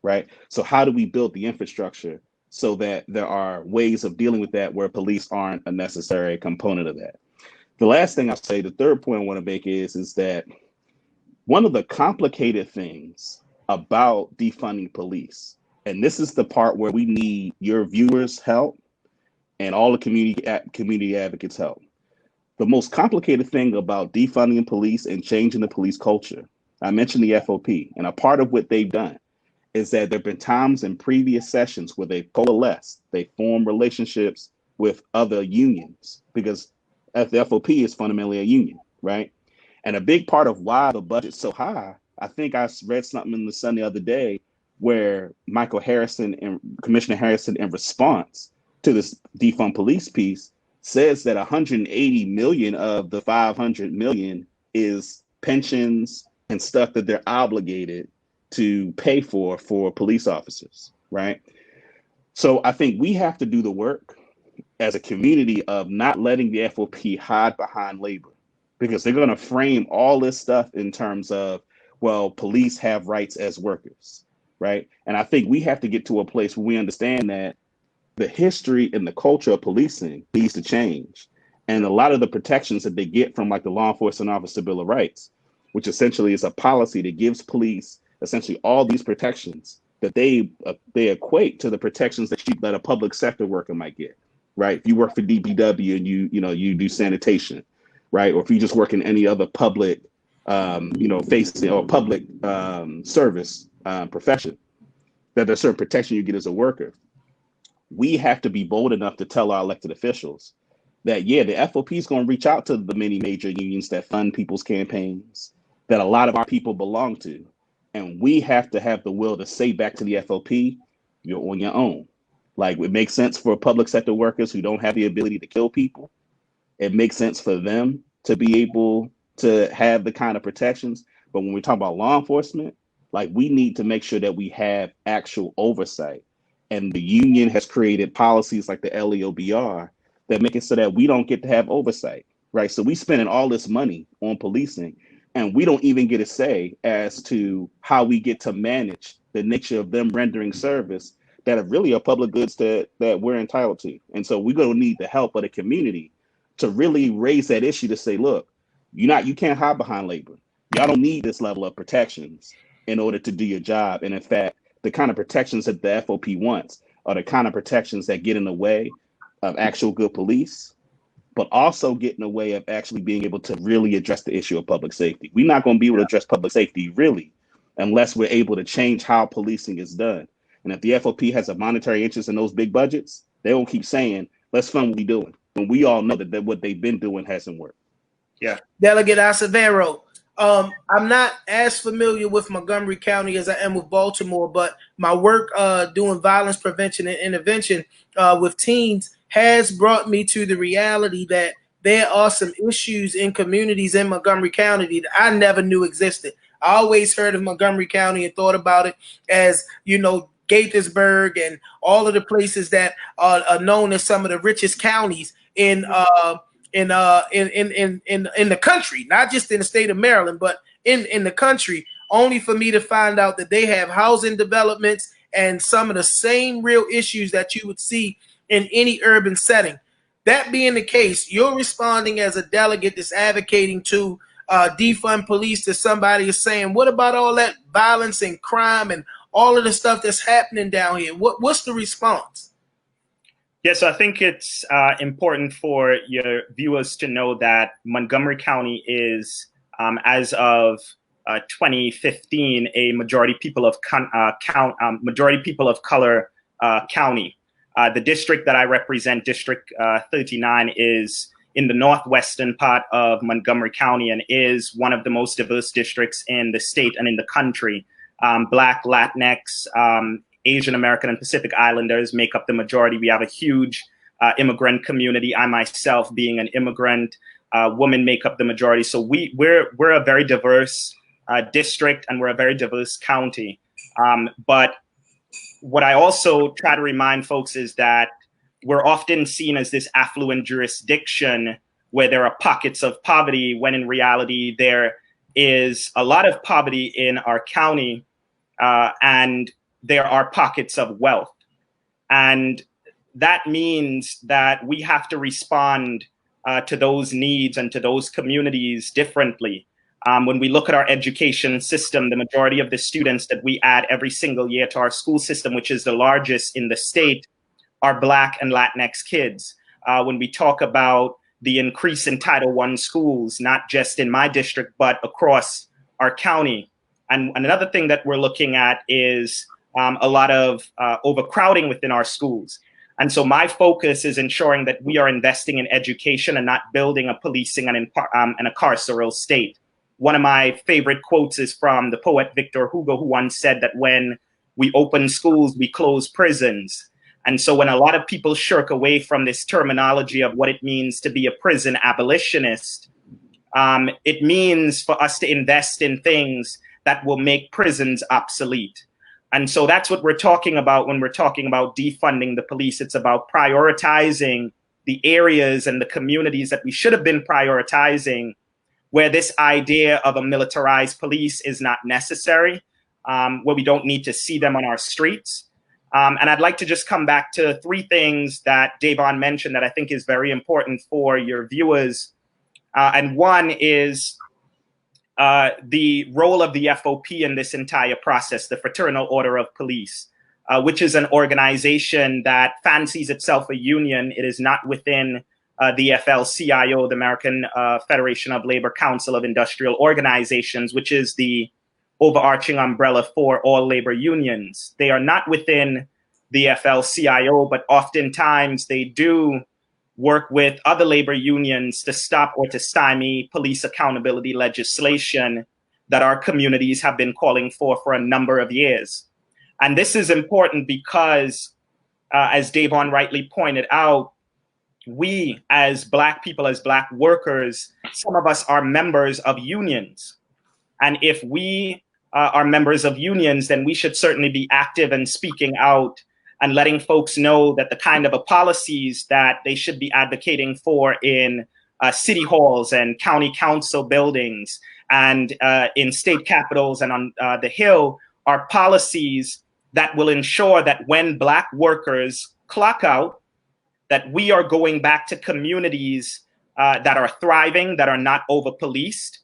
right? So how do we build the infrastructure so that there are ways of dealing with that where police aren't a necessary component of that? The last thing I'll say, the third point I want to make is that one of the complicated things about defunding police, and this is the part where we need your viewers' help and all the community advocates' help. The most complicated thing about defunding police and changing the police culture, I mentioned the FOP, and a part of what they've done is that there have been times in previous sessions where they've coalesced, they form relationships with other unions, because the FOP is fundamentally a union, right? And a big part of why the budget's so high, I think I read something in the Sun the other day where Michael Harrison and Commissioner Harrison, in response to this defund police piece, says that 180 million of the 500 million is pensions and stuff that they're obligated to pay for police officers, right? So I think we have to do the work as a community of not letting the FOP hide behind labor, because they're going to frame all this stuff in terms of, well, police have rights as workers, right? And I think we have to get to a place where we understand that the history and the culture of policing needs to change. And a lot of the protections that they get from, like, the Law Enforcement Officer Bill of Rights, which essentially is a policy that gives police essentially all these protections that they equate to the protections that a public sector worker might get, right? If you work for DPW and you do sanitation, right? Or if you just work in any other public, facing or public service profession, that there's certain protection you get as a worker. We have to be bold enough to tell our elected officials that, yeah, the FOP is going to reach out to the many major unions that fund people's campaigns, that a lot of our people belong to. And we have to have the will to say back to the FOP, you're on your own. Like, it makes sense for public sector workers who don't have the ability to kill people. It makes sense for them to be able to have the kind of protections. But when we talk about law enforcement, like, we need to make sure that we have actual oversight. And the union has created policies like the LEOBR that make it so that we don't get to have oversight, right? So we spending all this money on policing, and we don't even get a say as to how we get to manage the nature of them rendering service that are really public goods that we're entitled to. And so we're going to need the help of the community to really raise that issue to say, look, you can't hide behind labor. Y'all don't need this level of protections in order to do your job. And in fact, the kind of protections that the FOP wants are the kind of protections that get in the way of actual good police, but also get in the way of actually being able to really address the issue of public safety. We're not going to be able to address public safety really unless we're able to change how policing is done. And if the FOP has a monetary interest in those big budgets, they will keep saying, let's fund what we're doing. And we all know that what they've been doing hasn't worked. Yeah. Delegate Acevedo, I'm not as familiar with Montgomery County as I am with Baltimore, but my work doing violence prevention and intervention with teens has brought me to the reality that there are some issues in communities in Montgomery County that I never knew existed. I always heard of Montgomery County and thought about it as, Gaithersburg and all of the places that are known as some of the richest counties in the country, not just in the state of Maryland, but in the country, only for me to find out that they have housing developments and some of the same real issues that you would see in any urban setting. That being the case, you're responding as a delegate that's advocating to defund police, to somebody is saying, what about all that violence and crime and all of the stuff that's happening down here? What's the response? Yes, I think it's important for your viewers to know that Montgomery County is, as of 2015, a majority people of color county. The district that I represent, District 39, is in the northwestern part of Montgomery County and is one of the most diverse districts in the state and in the country. Black, Latinx, Asian American and Pacific Islanders make up the majority. We have a huge immigrant community. I myself, being an immigrant, women make up the majority. So we're a very diverse district, and we're a very diverse county. But what I also try to remind folks is that we're often seen as this affluent jurisdiction where there are pockets of poverty, when in reality there is a lot of poverty in our county, and there are pockets of wealth. And that means that we have to respond to those needs and to those communities differently. When we look at our education system, the majority of the students that we add every single year to our school system, which is the largest in the state, are Black and Latinx kids. When we talk about the increase in Title I schools, not just in my district, but across our county. And another thing that we're looking at is a lot of overcrowding within our schools. And so my focus is ensuring that we are investing in education and not building a policing and a carceral state. One of my favorite quotes is from the poet Victor Hugo, who once said that when we open schools, we close prisons. And so when a lot of people shirk away from this terminology of what it means to be a prison abolitionist, it means for us to invest in things that will make prisons obsolete. And so that's what we're talking about when we're talking about defunding the police. It's about prioritizing the areas and the communities that we should have been prioritizing, where this idea of a militarized police is not necessary, where we don't need to see them on our streets. And I'd like to just come back to three things that Davon mentioned that I think is very important for your viewers. And one is the role of the FOP in this entire process, the Fraternal Order of Police, which is an organization that fancies itself a union. It is not within the AFL-CIO, the American Federation of Labor Council of Industrial Organizations, which is the overarching umbrella for all labor unions. They are not within the AFL-CIO, but oftentimes they do work with other labor unions to stop or to stymie police accountability legislation that our communities have been calling for a number of years. And this is important because, as Davon rightly pointed out, we as Black people, as Black workers, some of us are members of unions. And if we are members of unions, then we should certainly be active and speaking out and letting folks know that the kind of policies that they should be advocating for in city halls and county council buildings and in state capitals and on the Hill are policies that will ensure that when Black workers clock out, that we are going back to communities that are thriving, that are not over-policed.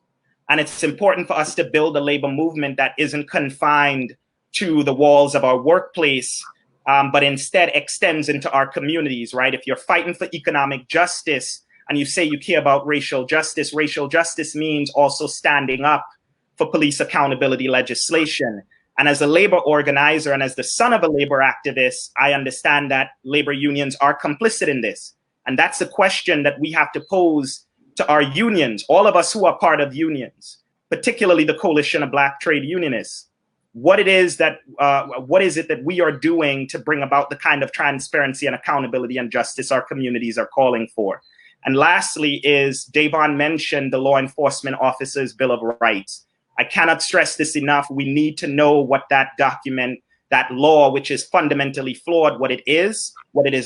And it's important for us to build a labor movement that isn't confined to the walls of our workplace, but instead extends into our communities, right? If you're fighting for economic justice and you say you care about racial justice means also standing up for police accountability legislation. And as a labor organizer and as the son of a labor activist, I understand that labor unions are complicit in this. And that's the question that we have to pose to our unions, all of us who are part of unions, particularly the Coalition of Black Trade Unionists. What is it that we are doing to bring about the kind of transparency and accountability and justice our communities are calling for? And lastly is, Davon mentioned the Law Enforcement Officers' Bill of Rights. I cannot stress this enough. We need to know what that document, that law, which is fundamentally flawed, what it is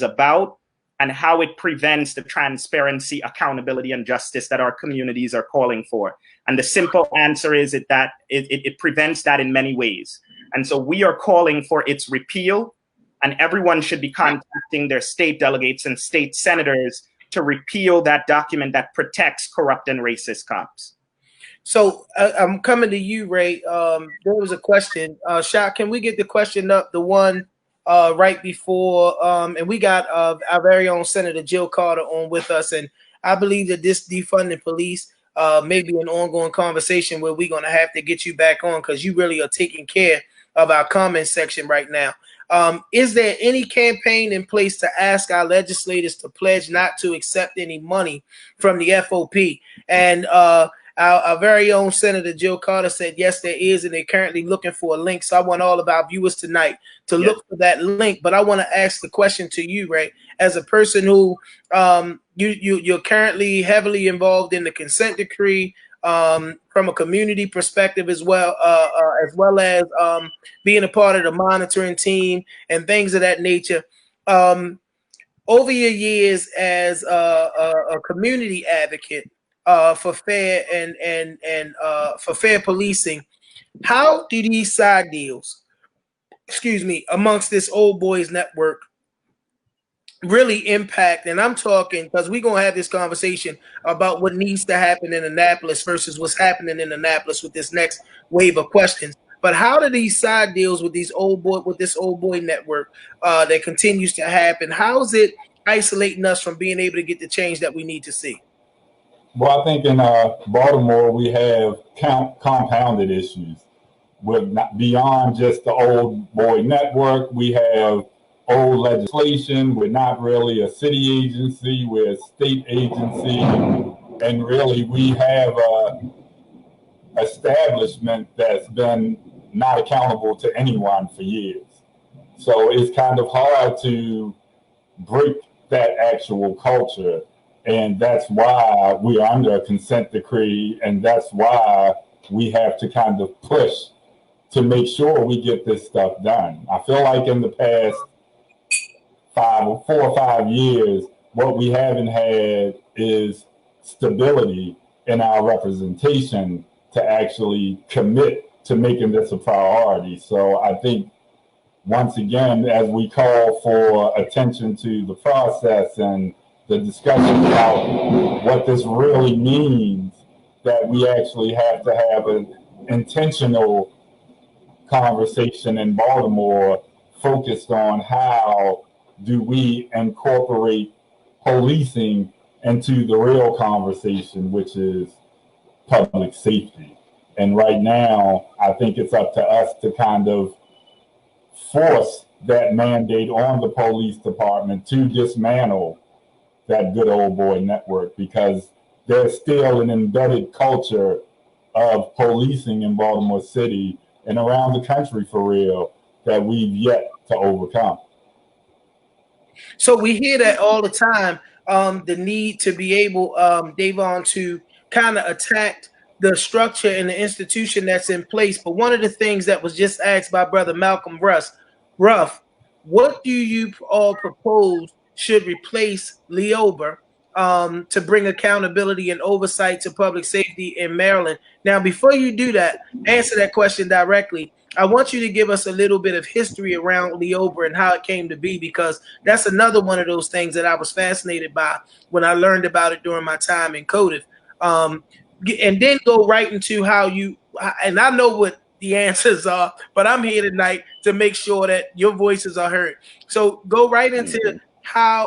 about, and how it prevents the transparency, accountability, and justice that our communities are calling for. And the simple answer is that it prevents that in many ways. And so we are calling for its repeal, and everyone should be contacting their state delegates and state senators to repeal that document that protects corrupt and racist cops. So I'm coming to you, Ray. There was a question. Shaq, can we get the question up, the one right before, and we got our very own Senator Jill Carter on with us, and I believe that this defunding police may be an ongoing conversation where we're going to have to get you back on because you really are taking care of our comment section right now. Is there any campaign in place to ask our legislators to pledge not to accept any money from the FOP? And our very own Senator Jill Carter said, yes, there is, and they're currently looking for a link. So I want all of our viewers tonight to look for that link. But I want to ask the question to you, Ray, as a person who you're currently heavily involved in the consent decree, from a community perspective as well as being a part of the monitoring team and things of that nature. Over your years as a community advocate for fair and for fair policing, how do these side deals, amongst this old boys network really impact? And I'm talking because we're going to have this conversation about what needs to happen in Annapolis versus what's happening in Annapolis with this next wave of questions. But how do these side deals with this old boy network that continues to happen? How is it isolating us from being able to get the change that we need to see? Well, I think in Baltimore we have compounded issues with beyond just the old boy network. We have old legislation. We're not really a city agency. We're a state agency, and really we have a establishment that's been not accountable to anyone for years. So it's kind of hard to break that actual culture. And that's why we are under a consent decree. And that's why we have to kind of push to make sure we get this stuff done. I feel like in the past 4 or 5 years, what we haven't had is stability in our representation to actually commit to making this a priority. So I think, once again, as we call for attention to the process and the discussion about what this really means, that we actually have to have an intentional conversation in Baltimore focused on how do we incorporate policing into the real conversation, which is public safety. And right now, I think it's up to us to kind of force that mandate on the police department to dismantle that good old boy network, because there's still an embedded culture of policing in Baltimore City and around the country for real that we've yet to overcome. So we hear that all the time, the need to be able, Davon, to kind of attack the structure and the institution that's in place. But one of the things that was just asked by Brother Malcolm Ruff, what do you all propose should replace Leober to bring accountability and oversight to public safety in Maryland? Now, before you do that, answer that question directly. I want you to give us a little bit of history around Leober and how it came to be, because that's another one of those things that I was fascinated by when I learned about it during my time in CODIV. And then go right into how you, and I know what the answers are, but I'm here tonight to make sure that your voices are heard. So go right into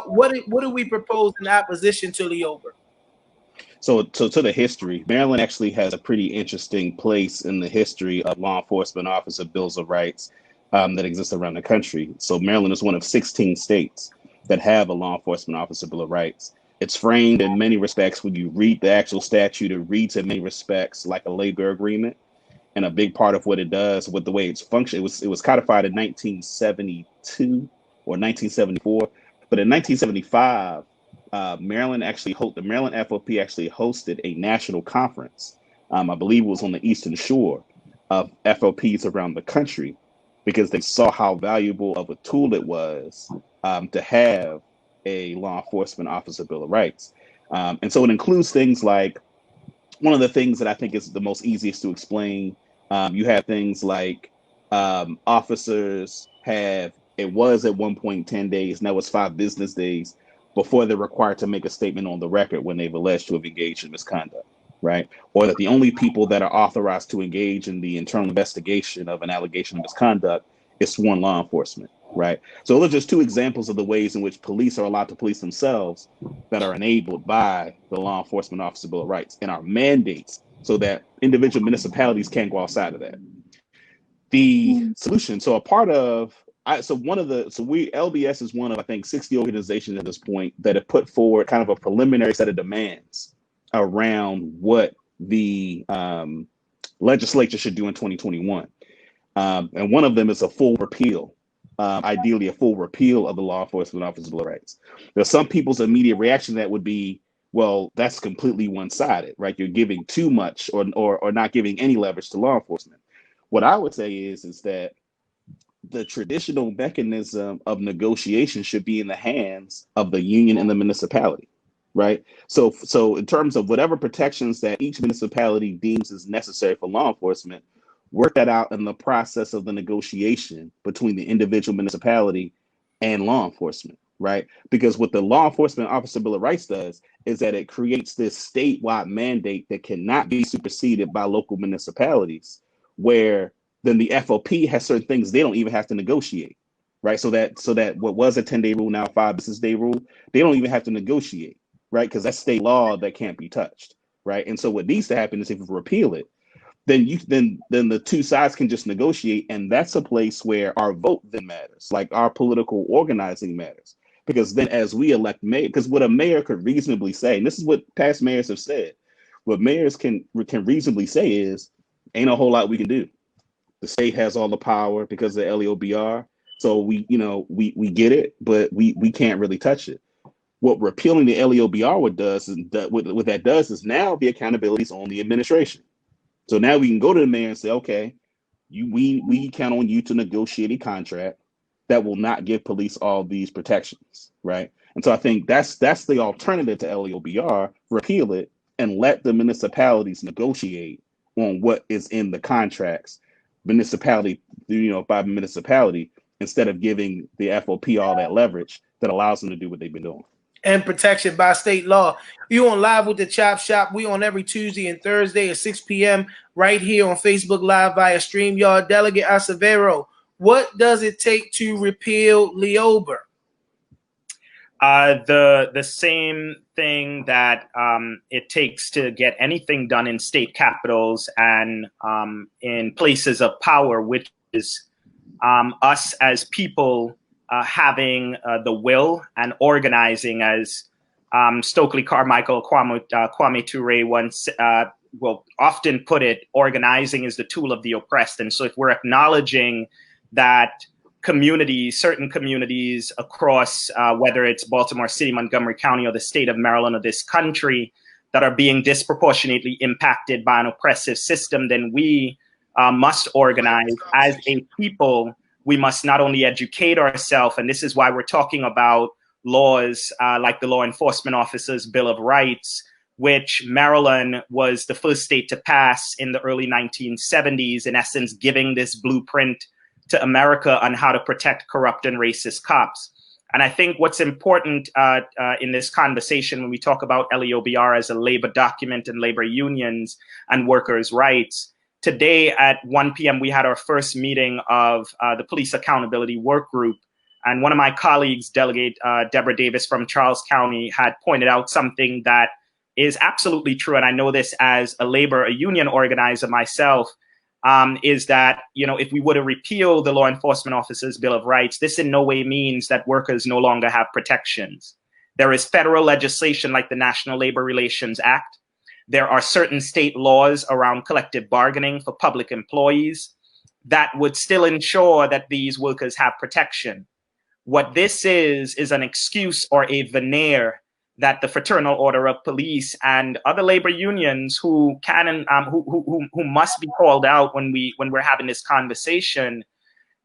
what do we propose in opposition to Leober? So to the history, Maryland actually has a pretty interesting place in the history of law enforcement officer bills of rights that exist around the country. So Maryland is one of 16 states that have a law enforcement officer bill of rights. It's framed in many respects, when you read the actual statute, it reads in many respects like a labor agreement. And a big part of what it does, with the way it's functioned, it was codified in 1972 or 1974. But in 1975, the Maryland FOP actually hosted a national conference. I believe it was on the Eastern Shore of FOPs around the country, because they saw how valuable of a tool it was to have a law enforcement officer bill of rights. And so it includes things like, one of the things that I think is the most easiest to explain, you have things like officers have, it was at one point 10 days, now it's 5 business days before they're required to make a statement on the record when they've alleged to have engaged in misconduct, right? Or that the only people that are authorized to engage in the internal investigation of an allegation of misconduct is sworn law enforcement, right? So those are just 2 examples of the ways in which police are allowed to police themselves that are enabled by the Law Enforcement Officer Bill of Rights and our mandates, so that individual municipalities can't go outside of that. The solution, so a part of, LBS is one of, I think, 60 organizations at this point that have put forward kind of a preliminary set of demands around what the legislature should do in 2021. And one of them is a full repeal, ideally a full repeal of the Law Enforcement Officer Bill of Rights. There's some people's immediate reaction to that would be, Well, that's completely one-sided, right? You're giving too much or not giving any leverage to law enforcement. What I would say is that the traditional mechanism of negotiation should be in the hands of the union and the municipality, right? So in terms of whatever protections that each municipality deems is necessary for law enforcement, work that out in the process of the negotiation between the individual municipality and law enforcement, right? Because what the Law Enforcement Officer Bill of Rights does is that it creates this statewide mandate that cannot be superseded by local municipalities, where then the FOP has certain things they don't even have to negotiate, right? So that what was a 10-day rule, now 5-business-day rule, they don't even have to negotiate, right? Because that's state law that can't be touched, right? And so what needs to happen is if we repeal it, then the two sides can just negotiate, and that's a place where our vote then matters, like our political organizing matters. Because then as we elect mayor, because what a mayor could reasonably say, and this is what past mayors have said, what mayors can reasonably say is, ain't a whole lot we can do. The state has all the power because of the LEOBR. So we get it, but we can't really touch it. What repealing the LEOBR what that does is now the accountability is on the administration. So now we can go to the mayor and say, okay, we count on you to negotiate a contract that will not give police all these protections, right? And so I think that's the alternative to LEOBR, repeal it and let the municipalities negotiate on what is in the contracts, municipality, by municipality, instead of giving the FOP all that leverage that allows them to do what they've been doing. And protection by state law. You on Live with the Chop Shop. We on every Tuesday and Thursday at 6 p.m. right here on Facebook Live via StreamYard. Delegate Acevedo, what does it take to repeal LEOBR? The same thing that it takes to get anything done in state capitals and in places of power, which is us as people having the will and organizing, as Stokely Carmichael Kwame Ture once will often put it, organizing is the tool of the oppressed. And so if we're acknowledging that certain communities across, whether it's Baltimore City, Montgomery County, or the state of Maryland, or this country, that are being disproportionately impacted by an oppressive system, then we must organize as a people. We must not only educate ourselves, and this is why we're talking about laws like the Law Enforcement Officers Bill of Rights, which Maryland was the first state to pass in the early 1970s, in essence, giving this blueprint to America on how to protect corrupt and racist cops. And I think what's important in this conversation when we talk about LEOBR as a labor document and labor unions and workers' rights, today at 1 p.m., we had our first meeting of the Police Accountability Work Group. And one of my colleagues, Delegate Deborah Davis from Charles County, had pointed out something that is absolutely true. And I know this as a union organizer myself, is that, if we were to repeal the Law Enforcement Officers Bill of Rights, this in no way means that workers no longer have protections. There is federal legislation like the National Labor Relations Act. There are certain state laws around collective bargaining for public employees that would still ensure that these workers have protection. What this is an excuse or a veneer that the Fraternal Order of Police and other labor unions who must be called out when we're having this conversation,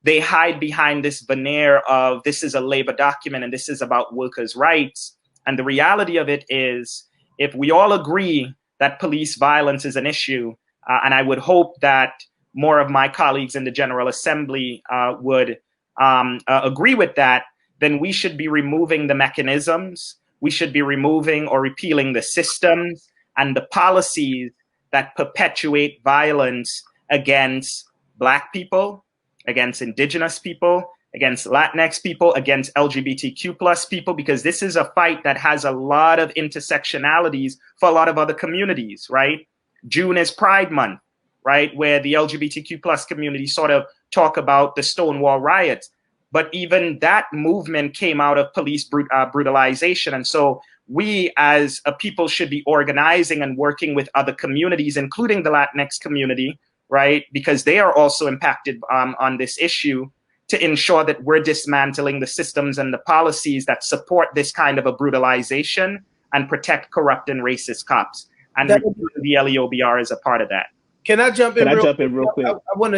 they hide behind this veneer of this is a labor document and this is about workers' rights. And the reality of it is, if we all agree that police violence is an issue, and I would hope that more of my colleagues in the General Assembly would agree with that, then we should be removing the mechanisms. We should be removing or repealing the systems and the policies that perpetuate violence against Black people, against Indigenous people, against Latinx people, against LGBTQ plus people, because this is a fight that has a lot of intersectionalities for a lot of other communities, right? June is Pride Month, right? Where the LGBTQ plus community sort of talk about the Stonewall riots. But even that movement came out of police brutalization. And so we as a people should be organizing and working with other communities, including the Latinx community, right? Because they are also impacted on this issue, to ensure that we're dismantling the systems and the policies that support this kind of a brutalization and protect corrupt and racist cops. And the LEOBR is a part of that. Can I jump in? Can I jump in real quick? I want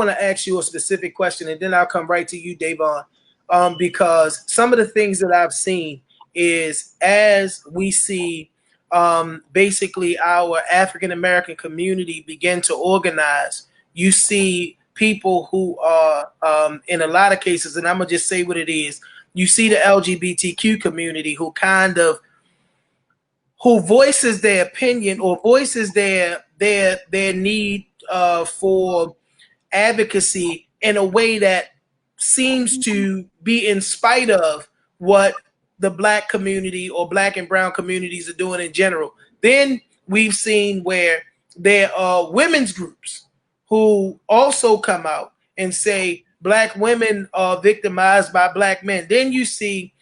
to ask you a specific question, and then I'll come right to you, Davon, because some of the things that I've seen is as we see basically our African American community begin to organize, you see people who are in a lot of cases, and I'm gonna just say what it is. You see the LGBTQ community who voices their opinion or voices their need for advocacy in a way that seems to be in spite of what the Black community or Black and brown communities are doing in general. Then we've seen where there are women's groups who also come out and say Black women are victimized by Black men. Then you see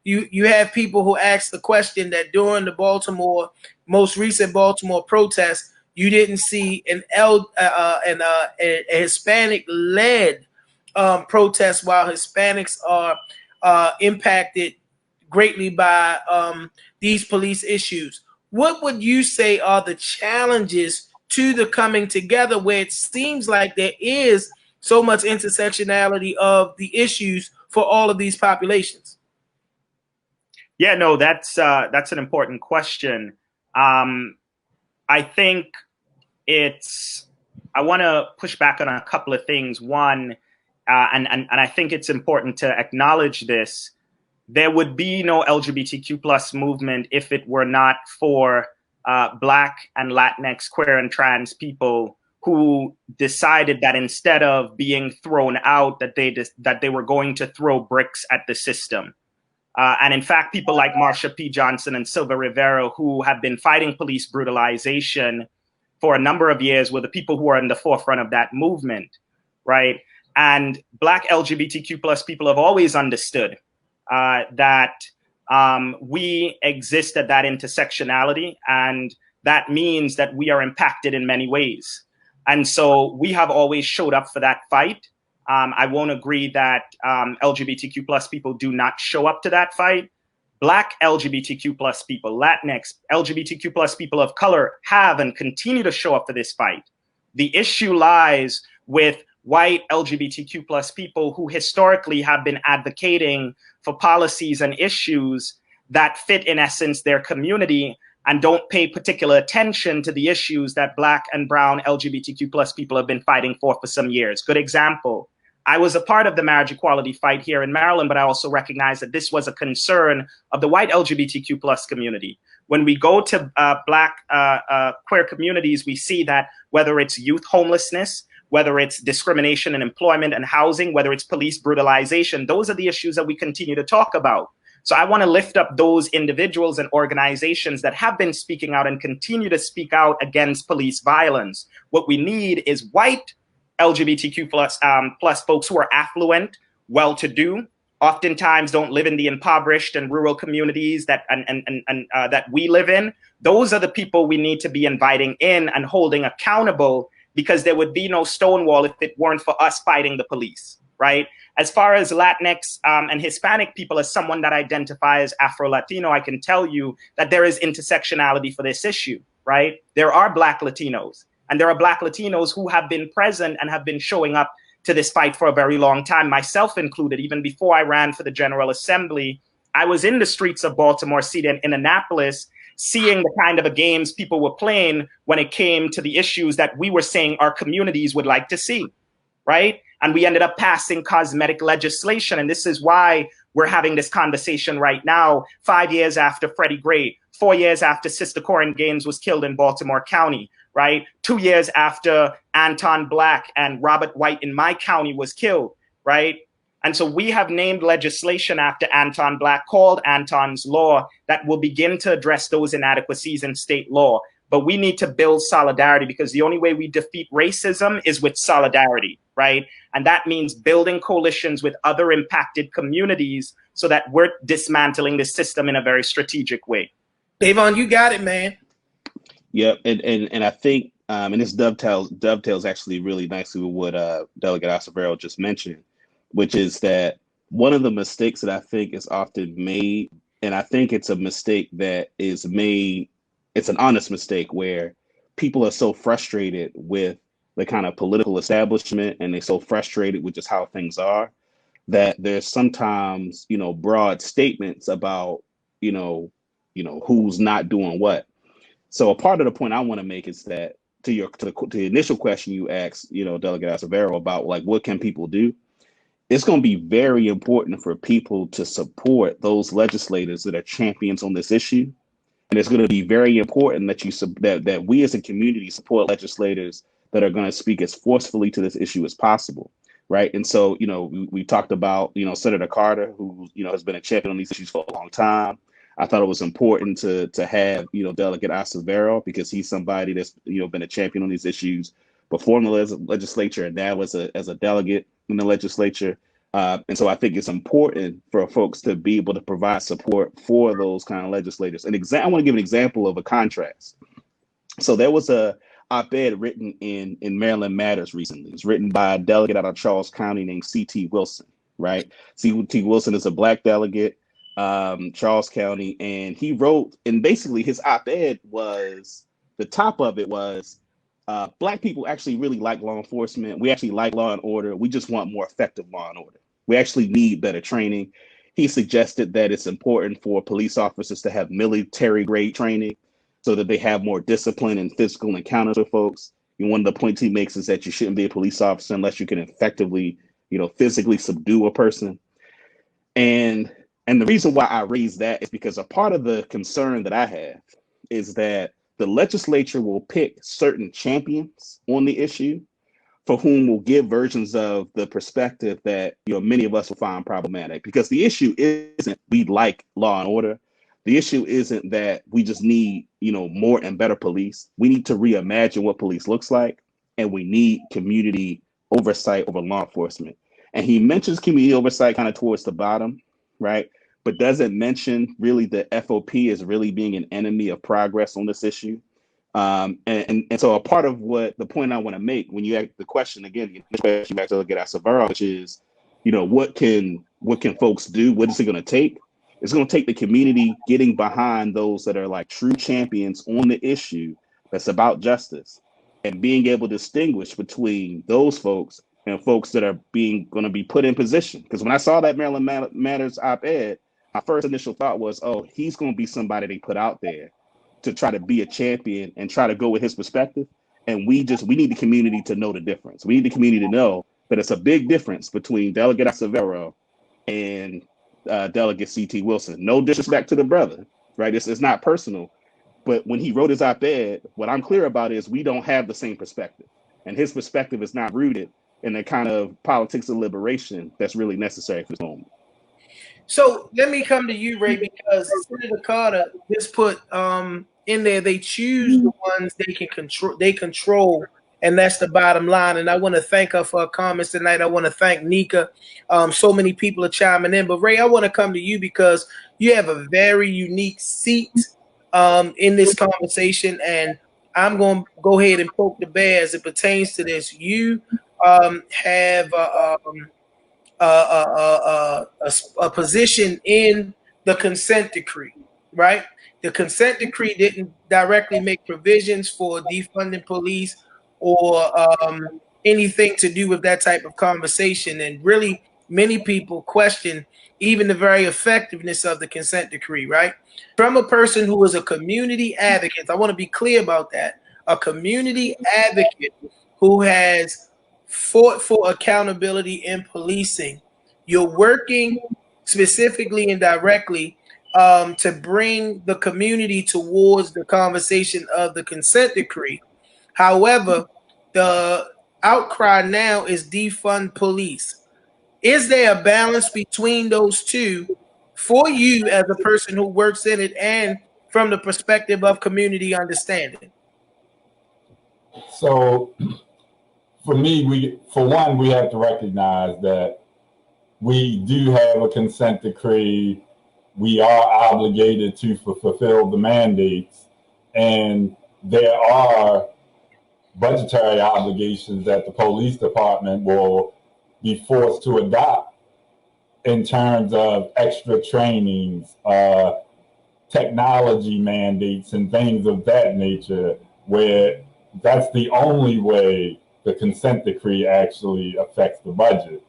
you have people who ask the question that during the most recent Baltimore protest, you didn't see a Hispanic-led protest, while Hispanics are impacted greatly by these police issues. What would you say are the challenges to the coming together where it seems like there is so much intersectionality of the issues for all of these populations? Yeah, no, that's an important question. I think I want to push back on a couple of things. One, and I think it's important to acknowledge this. There would be no LGBTQ plus movement if it were not for Black and Latinx, queer and trans people who decided that instead of being thrown out, that they were going to throw bricks at the system. And in fact, people like Marsha P. Johnson and Silva Rivera, who have been fighting police brutalization for a number of years, were the people who are in the forefront of that movement, right? And Black LGBTQ plus people have always understood that we exist at that intersectionality, and that means that we are impacted in many ways. And so we have always showed up for that fight. I won't agree that LGBTQ plus people do not show up to that fight. Black LGBTQ plus people, Latinx, LGBTQ plus people of color have and continue to show up for this fight. The issue lies with white LGBTQ plus people who historically have been advocating for policies and issues that fit, in essence, their community and don't pay particular attention to the issues that Black and brown LGBTQ plus people have been fighting for some years. Good example. I was a part of the marriage equality fight here in Maryland, but I also recognize that this was a concern of the white LGBTQ plus community. When we go to Black queer communities, we see that whether it's youth homelessness, whether it's discrimination in employment and housing, whether it's police brutalization, those are the issues that we continue to talk about. So I want to lift up those individuals and organizations that have been speaking out and continue to speak out against police violence. What we need is white LGBTQ plus folks who are affluent, well-to-do, oftentimes don't live in the impoverished and rural communities that that we live in. Those are the people we need to be inviting in and holding accountable, because there would be no Stonewall if it weren't for us fighting the police, right? As far as Latinx and Hispanic people, as someone that identifies Afro-Latino, I can tell you that there is intersectionality for this issue, right? There are Black Latinos, and there are Black Latinos who have been present and have been showing up to this fight for a very long time, myself included. Even before I ran for the General Assembly, I was in the streets of Baltimore City and in Annapolis, seeing the kind of games people were playing when it came to the issues that we were saying our communities would like to see, right? And we ended up passing cosmetic legislation. And this is why we're having this conversation right now, 5 years after Freddie Gray, 4 years after Sister Corin Gaines was killed in Baltimore County, right? 2 years after Anton Black and Robert White in my county was killed, right? And so we have named legislation after Anton Black called Anton's Law that will begin to address those inadequacies in state law. But we need to build solidarity, because the only way we defeat racism is with solidarity, right? And that means building coalitions with other impacted communities so that we're dismantling the system in a very strategic way. Davon, you got it, man. Yep, and I think, and this dovetails actually really nicely with what Delegate Acevedo just mentioned, which is that one of the mistakes that I think is often made And I think it's a mistake that is made. It's an honest mistake where people are so frustrated with the kind of political establishment, and they're so frustrated with just how things are, that there's sometimes, broad statements about, who's not doing what. So a part of the point I want to make is that to the initial question you asked, Delegate Acevedo, about like what can people do? It's going to be very important for people to support those legislators that are champions on this issue. And it's going to be very important that we as a community support legislators that are going to speak as forcefully to this issue as possible. Right. And so, we talked about, Senator Carter, who, has been a champion on these issues for a long time. I thought it was important to have, Delegate Acevedo, because he's somebody that's, been a champion on these issues before in the legislature and now as a delegate in the legislature. And so I think it's important for folks to be able to provide support for those kind of legislators. I want to give an example of a contrast. So there was a op-ed written in Maryland Matters recently. It's written by a delegate out of Charles County named C.T. Wilson, right? C.T. Wilson is a Black delegate, Charles County, and he wrote, and basically his op-ed was, the top of it was, Black people actually really like law enforcement. We actually like law and order. We just want more effective law and order. We actually need better training. He suggested that it's important for police officers to have military grade training so that they have more discipline and physical encounters with folks. And one of the points he makes is that you shouldn't be a police officer unless you can effectively, physically subdue a person. And the reason why I raise that is because a part of the concern that I have is that the legislature will pick certain champions on the issue for whom will give versions of the perspective that, many of us will find problematic. Because the issue isn't we like law and order. The issue isn't that we just need, more and better police. We need to reimagine what police looks like, and we need community oversight over law enforcement. And he mentions community oversight kind of towards the bottom, right? But doesn't mention really the FOP as really being an enemy of progress on this issue. And so a part of the point I want to make when you ask the question again, the question back to look at Acevedo, which is, what can folks do? What is it going to take? It's going to take the community getting behind those that are like true champions on the issue that's about justice, and being able to distinguish between those folks and folks that are going to be put in position. Because when I saw that Maryland Matters op-ed, my first initial thought was, oh, he's going to be somebody they put out there to try to be a champion and try to go with his perspective. And we need the community to know the difference. We need the community to know that it's a big difference between Delegate Acevedo and Delegate C.T. Wilson. No disrespect to the brother, right? It's not personal. But when he wrote his op-ed, what I'm clear about is we don't have the same perspective. And his perspective is not rooted in the kind of politics of liberation that's really necessary for this moment. So let me come to you, Ray, because Senator Carter just put in there, they choose the ones they control, and that's the bottom line. And I want to thank her for her comments tonight. I want to thank Nika. So many people are chiming in. But Ray, I want to come to you because you have a very unique seat in this conversation, and I'm going to go ahead and poke the bear as it pertains to this. You have a position in the consent decree, right? The consent decree didn't directly make provisions for defunding police or anything to do with that type of conversation. And really, many people question even the very effectiveness of the consent decree, right? From a person who is a community advocate, I want to be clear about that, a community advocate who has fought for accountability in policing. You're working specifically and directly to bring the community towards the conversation of the consent decree. However, the outcry now is defund police. Is there a balance between those two for you as a person who works in it and from the perspective of community understanding? So for me, we have to recognize that we do have a consent decree. We are obligated to fulfill the mandates, and there are budgetary obligations that the police department will be forced to adopt in terms of extra trainings, technology mandates, and things of that nature, where that's the only way the consent decree actually affects the budget.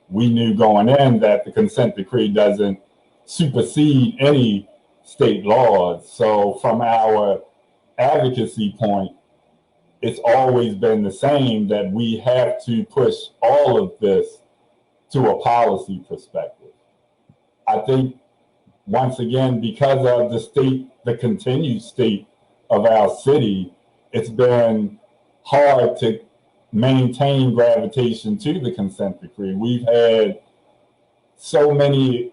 We knew going in that the consent decree doesn't supersede any state laws. So from our advocacy point, it's always been the same, that we have to push all of this to a policy perspective. I think, once again, because of the continued state of our city, it's been hard to maintain gravitation to the consent decree. We've had so many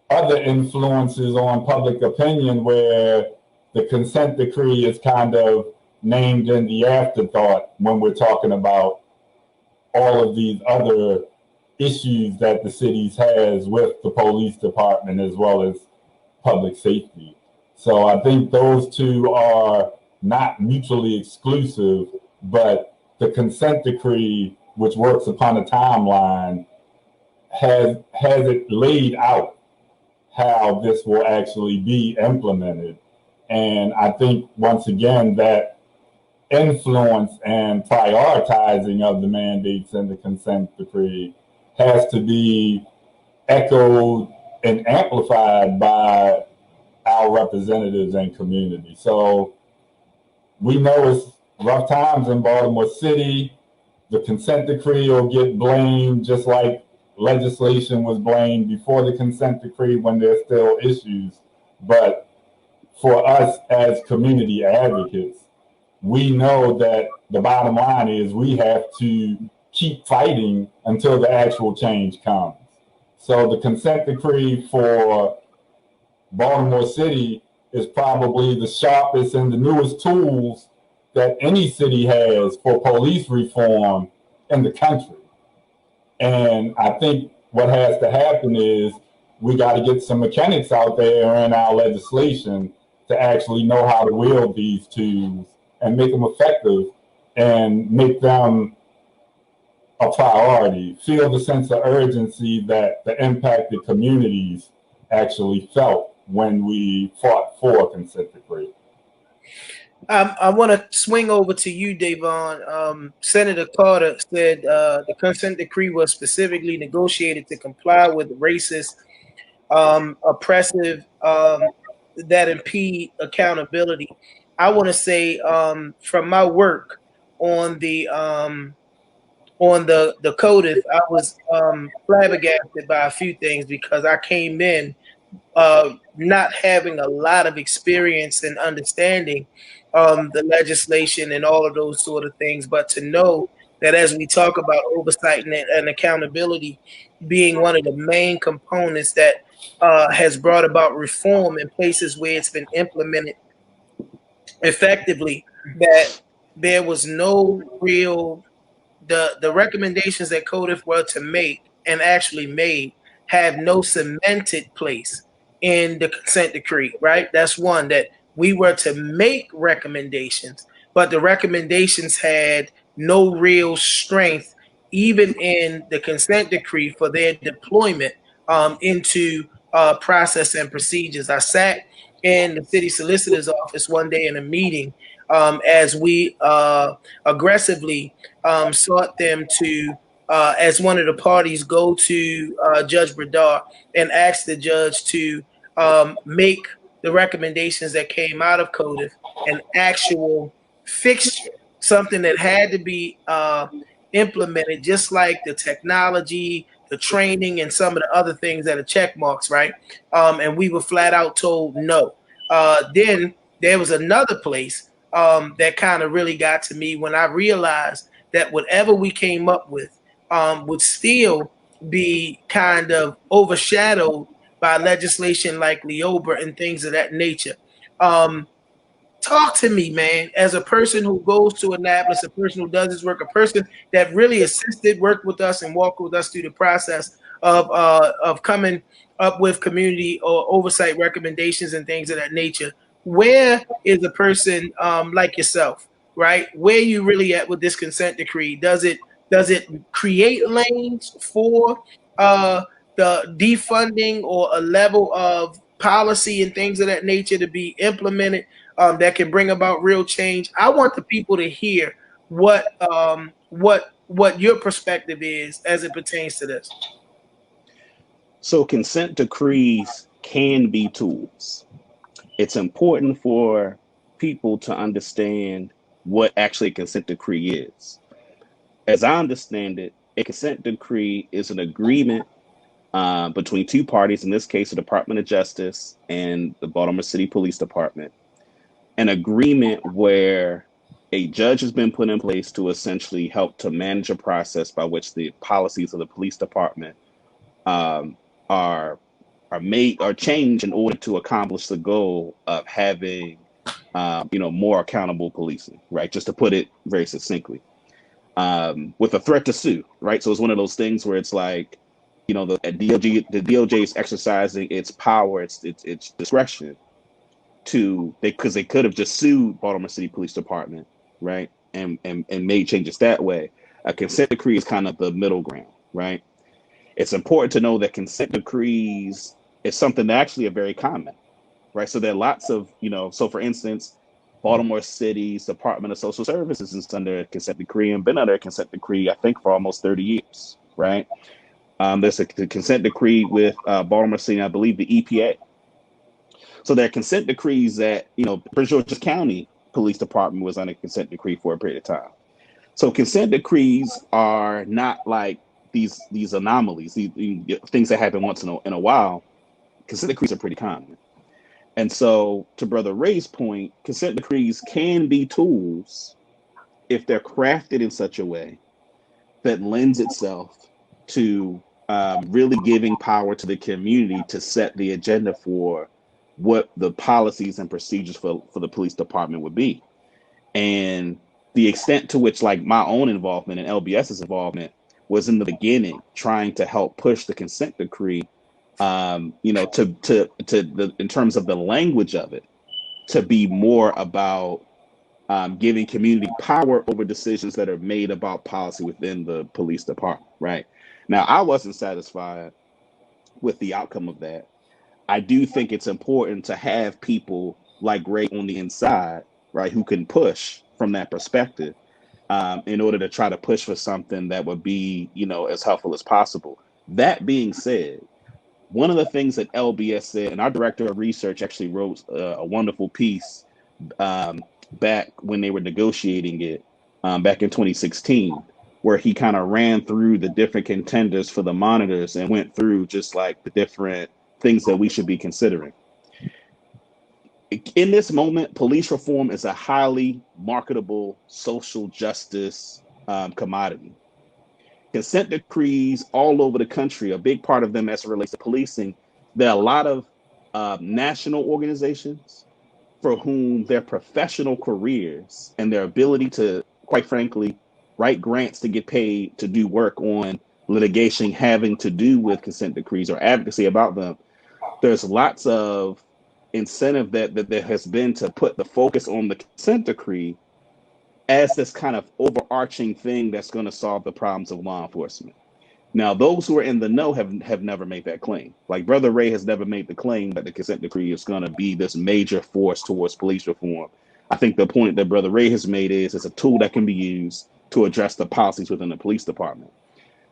other influences on public opinion where the consent decree is kind of named in the afterthought when we're talking about all of these other issues that the cities has with the police department as well as public safety. So I think those two are not mutually exclusive, but the consent decree, which works upon a timeline, has it laid out how this will actually be implemented. And I think, once again, that influence and prioritizing of the mandates in the consent decree has to be echoed and amplified by our representatives and community. So we know it's rough times in Baltimore City. The consent decree will get blamed, just like legislation was blamed before the consent decree when there's still issues. But for us as community advocates, we know that the bottom line is we have to keep fighting until the actual change comes. So the consent decree for Baltimore City is probably the sharpest and the newest tools that any city has for police reform in the country. And I think what has to happen is we got to get some mechanics out there in our legislation to actually know how to wield these tools and make them effective and make them a priority, feel the sense of urgency that the impacted communities actually felt when we fought for a consent decree. I want to swing over to you, Devon. Senator Carter said the consent decree was specifically negotiated to comply with racist, oppressive, that impede accountability. I want to say from my work on the CODIF, I was flabbergasted by a few things because I came in not having a lot of experience and understanding the legislation and all of those sort of things, but to know that as we talk about oversight and accountability being one of the main components that has brought about reform in places where it's been implemented effectively, that there was no real, the recommendations that CODIF were to make and actually made have no cemented place in the consent decree, right? That's one, that we were to make recommendations, but the recommendations had no real strength, even in the consent decree, for their deployment into process and procedures. I sat in the city solicitor's office one day in a meeting as we aggressively sought them to, as one of the parties, go to Judge Bradar and ask the judge to make the recommendations that came out of CODIF an actual fixture, something that had to be implemented, just like the technology, the training, and some of the other things that are check marks, right? And we were flat out told no. Then there was another place that kind of really got to me when I realized that whatever we came up with would still be kind of overshadowed by legislation like Leober and things of that nature. Talk to me, man, as a person who goes to Annapolis, a person who does this work, a person that really assisted, worked with us, and walked with us through the process of coming up with community or oversight recommendations and things of that nature. Where is a person like yourself, right? Where are you really at with this consent decree? Does it create lanes for the defunding or a level of policy and things of that nature to be implemented that can bring about real change. I want the people to hear what your perspective is as it pertains to this. So consent decrees can be tools. It's important for people to understand what actually a consent decree is. As I understand it, a consent decree is an agreement between two parties, in this case, the Department of Justice and the Baltimore City Police Department, an agreement where a judge has been put in place to essentially help to manage a process by which the policies of the police department are changed in order to accomplish the goal of having more accountable policing, right? Just to put it very succinctly, with a threat to sue, right? So it's one of those things where it's like, the DOJ is exercising its power, its discretion because they could have just sued Baltimore City Police Department, right? And made changes that way. A consent decree is kind of the middle ground, right? It's important to know that consent decrees is something that actually are very common, right? So there are lots of, so for instance, Baltimore City's Department of Social Services is under a consent decree and been under a consent decree, I think, for almost 30 years, right? There's a consent decree with Baltimore City, I believe the EPA. So there are consent decrees that, Prince George's County Police Department was under consent decree for a period of time. So consent decrees are not like these anomalies, these things that happen once in a while. Consent decrees are pretty common. And so to Brother Ray's point, consent decrees can be tools if they're crafted in such a way that lends itself to really giving power to the community to set the agenda for what the policies and procedures for the police department would be. And the extent to which, like, my own involvement and LBS's involvement was in the beginning trying to help push the consent decree, in terms of the language of it, to be more about giving community power over decisions that are made about policy within the police department, right? Now, I wasn't satisfied with the outcome of that. I do think it's important to have people like Ray on the inside, right, who can push from that perspective in order to try to push for something that would be, as helpful as possible. That being said, one of the things that LBS said, and our director of research actually wrote a wonderful piece back when they were negotiating it back in 2016, where he kind of ran through the different contenders for the monitors and went through just like the different things that we should be considering. In this moment, police reform is a highly marketable social justice commodity. Consent decrees all over the country, a big part of them as it relates to policing. There are a lot of national organizations for whom their professional careers and their ability to, quite frankly, write grants to get paid to do work on litigation having to do with consent decrees or advocacy about them. There's lots of incentive that there has been to put the focus on the consent decree as this kind of overarching thing that's going to solve the problems of law enforcement. Now, those who are in the know have never made that claim. Like Brother Ray has never made the claim that the consent decree is going to be this major force towards police reform. I think the point that Brother Ray has made is it's a tool that can be used to address the policies within the police department.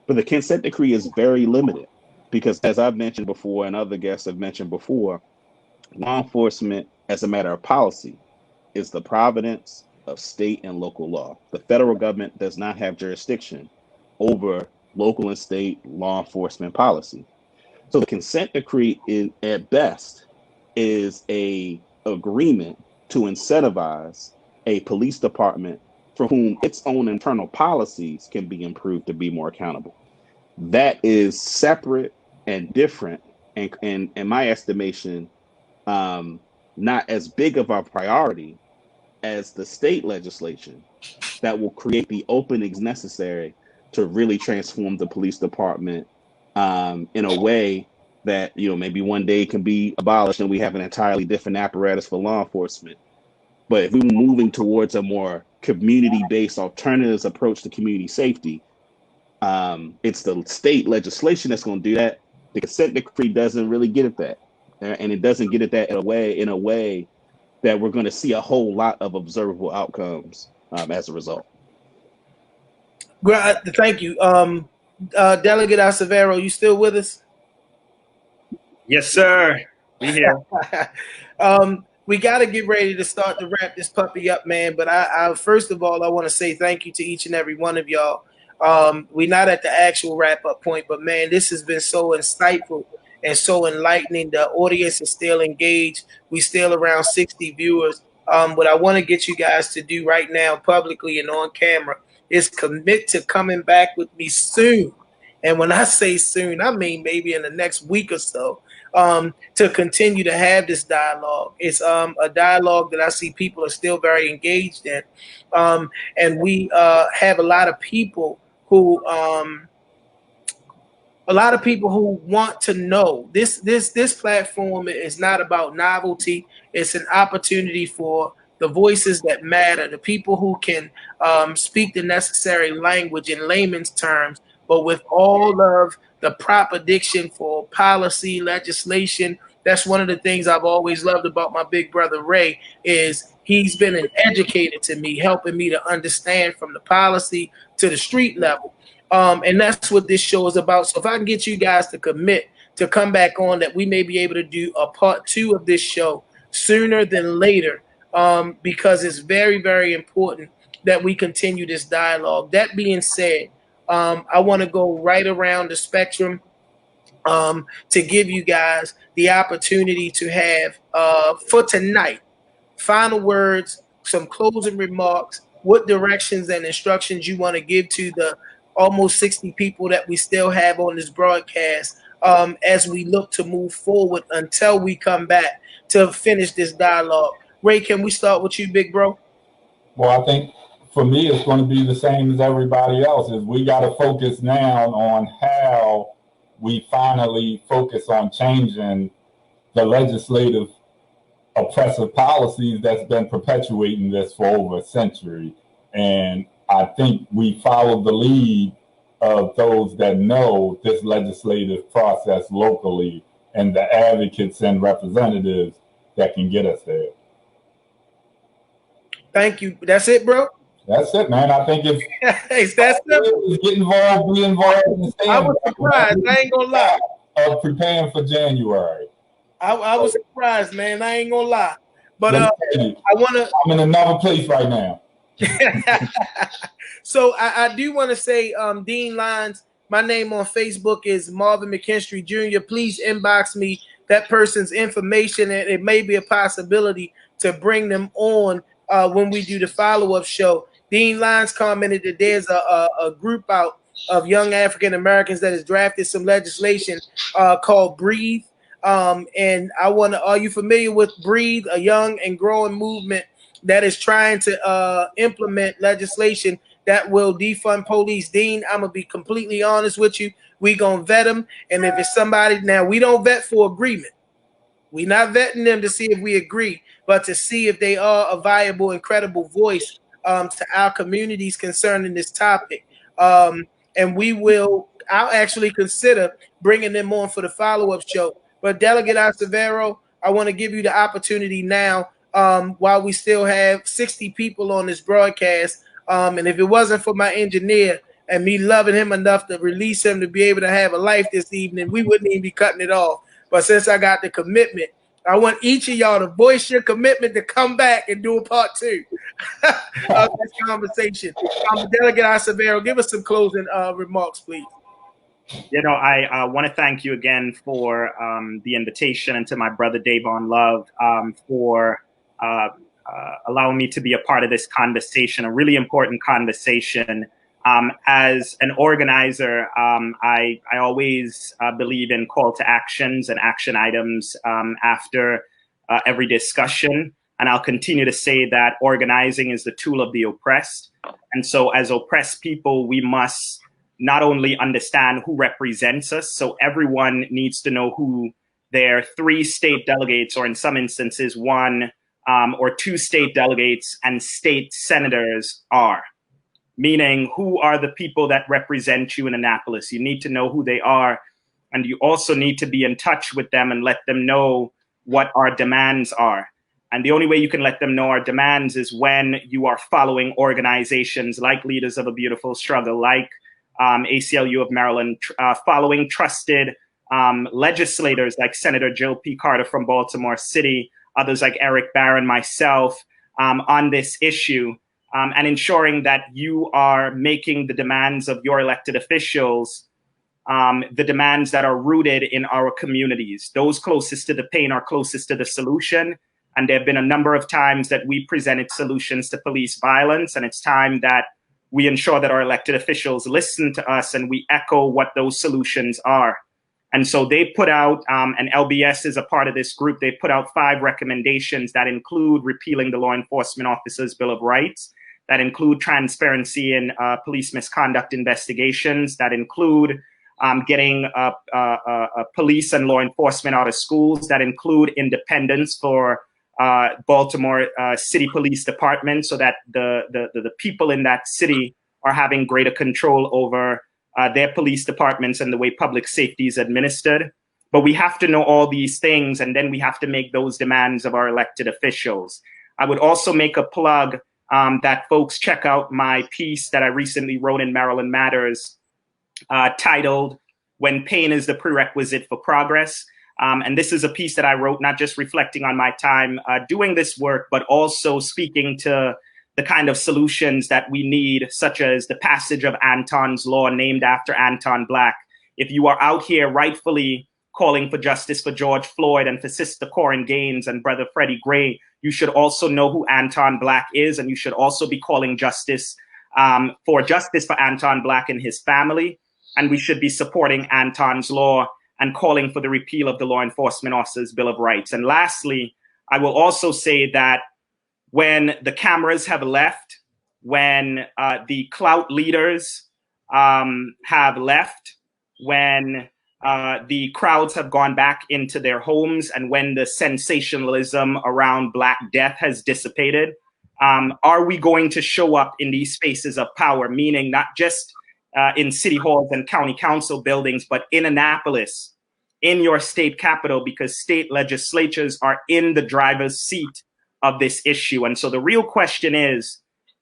But the consent decree is very limited because, as I've mentioned before and other guests have mentioned before, law enforcement, as a matter of policy, is the providence of state and local law. The federal government does not have jurisdiction over local and state law enforcement policy. So the consent decree is, at best, is a agreement to incentivize a police department for whom its own internal policies can be improved to be more accountable. That is separate and different, and in my estimation, not as big of a priority as the state legislation that will create the openings necessary to really transform the police department in a way that, maybe one day can be abolished and we have an entirely different apparatus for law enforcement. But if we were moving towards a more community-based alternatives approach to community safety, it's the state legislation that's going to do that. The consent decree doesn't really get at that, and it doesn't get at that in a way that we're going to see a whole lot of observable outcomes as a result. Thank you. Delegate Acevedo, you still with us? Yes, sir. We here. We got to get ready to start to wrap this puppy up, man. But I first of all, I want to say thank you to each and every one of y'all. We're not at the actual wrap up point, but man, this has been so insightful and so enlightening. The audience is still engaged. We still around 60 viewers. What I want to get you guys to do right now, publicly and on camera, is commit to coming back with me soon. And when I say soon, I mean maybe in the next week or so, to continue to have this dialogue. It's a dialogue that I see people are still very engaged in. And we have a lot of people who want to know. This platform is not about novelty. It's an opportunity for the voices that matter, the people who can speak the necessary language in layman's terms, but with all of the proper diction for policy, legislation. That's one of the things I've always loved about my big brother Ray, is he's been an educator to me, helping me to understand from the policy to the street level. And that's what this show is about. So if I can get you guys to commit to come back on, that we may be able to do a part 2 of this show sooner than later, because it's very, very important that we continue this dialogue. That being said, I want to go right around the spectrum to give you guys the opportunity to have, for tonight, final words, some closing remarks, what directions and instructions you want to give to the almost 60 people that we still have on this broadcast, as we look to move forward until we come back to finish this dialogue. Ray, can we start with you, big bro? Well, I think for me, it's going to be the same as everybody else. Is we got to focus now on how we finally focus on changing the legislative oppressive policies that's been perpetuating this for over a century. And I think we followed the lead of those that know this legislative process locally and the advocates and representatives that can get us there. Thank you. That's it, bro? That's it, man. I think if it's that simple. Get involved, be involved in the I was surprised. I ain't gonna lie. Of preparing for January. I was surprised, man. I ain't gonna lie. But I'm in another place right now. So I do want to say, Dean Lines, my name on Facebook is Marvin McKinstry Jr. Please inbox me that person's information, and it may be a possibility to bring them on when we do the follow-up show. Dean Lines commented that there's a group out of young African Americans that has drafted some legislation called Breathe. And are you familiar with Breathe, a young and growing movement that is trying to implement legislation that will defund police? Dean, I'm going to be completely honest with you. We going to vet them. And if it's somebody, now we don't vet for agreement. We're not vetting them to see if we agree, but to see if they are a viable and credible voice to our communities concerning this topic. And I'll actually consider bringing them on for the follow-up show. But Delegate Acevedo, I want to give you the opportunity now, while we still have 60 people on this broadcast. And if it wasn't for my engineer and me loving him enough to release him to be able to have a life this evening, we wouldn't even be cutting it off. But since I got the commitment, I want each of y'all to voice your commitment to come back and do a part 2 of this conversation. Delegate Acevedo, give us some closing remarks, please. I want to thank you again for the invitation, and to my brother Davon Love for allowing me to be a part of this conversation, a really important conversation. As an organizer, I always believe in call to actions and action items after every discussion. And I'll continue to say that organizing is the tool of the oppressed. And so as oppressed people, we must not only understand who represents us, so everyone needs to know who their 3 state delegates, or in some instances, 1 or 2 state delegates and state senators are. Meaning, who are the people that represent you in Annapolis? You need to know who they are. And you also need to be in touch with them and let them know what our demands are. And the only way you can let them know our demands is when you are following organizations like Leaders of a Beautiful Struggle, like ACLU of Maryland, following trusted legislators like Senator Jill P. Carter from Baltimore City, others like Eric Barron, myself, on this issue, and ensuring that you are making the demands of your elected officials the demands that are rooted in our communities. Those closest to the pain are closest to the solution. And there have been a number of times that we presented solutions to police violence, and it's time that we ensure that our elected officials listen to us and we echo what those solutions are. And so they put out, and LBS is a part of this group, they put out 5 recommendations that include repealing the Law Enforcement Officers' Bill of Rights, that include transparency in police misconduct investigations, that include getting police and law enforcement out of schools, that include independence for Baltimore City Police Department, so that the people in that city are having greater control over their police departments and the way public safety is administered. But we have to know all these things, and then we have to make those demands of our elected officials. I would also make a plug that folks check out my piece that I recently wrote in Maryland Matters, titled "When Pain is the Prerequisite for Progress." And this is a piece that I wrote, not just reflecting on my time doing this work, but also speaking to the kind of solutions that we need, such as the passage of Anton's Law, named after Anton Black. If you are out here rightfully calling for justice for George Floyd and for Sister Corin Gaines and Brother Freddie Gray, you should also know who Anton Black is, and you should also be calling justice for Anton Black and his family. And we should be supporting Anton's Law and calling for the repeal of the Law Enforcement Officers' Bill of Rights. And lastly, I will also say that when the cameras have left, when the clout leaders have left, when the crowds have gone back into their homes, and when the sensationalism around Black death has dissipated, are we going to show up in these spaces of power, meaning not just in city halls and county council buildings, but in Annapolis, in your state capital, because state legislatures are in the driver's seat of this issue. And so the real question is,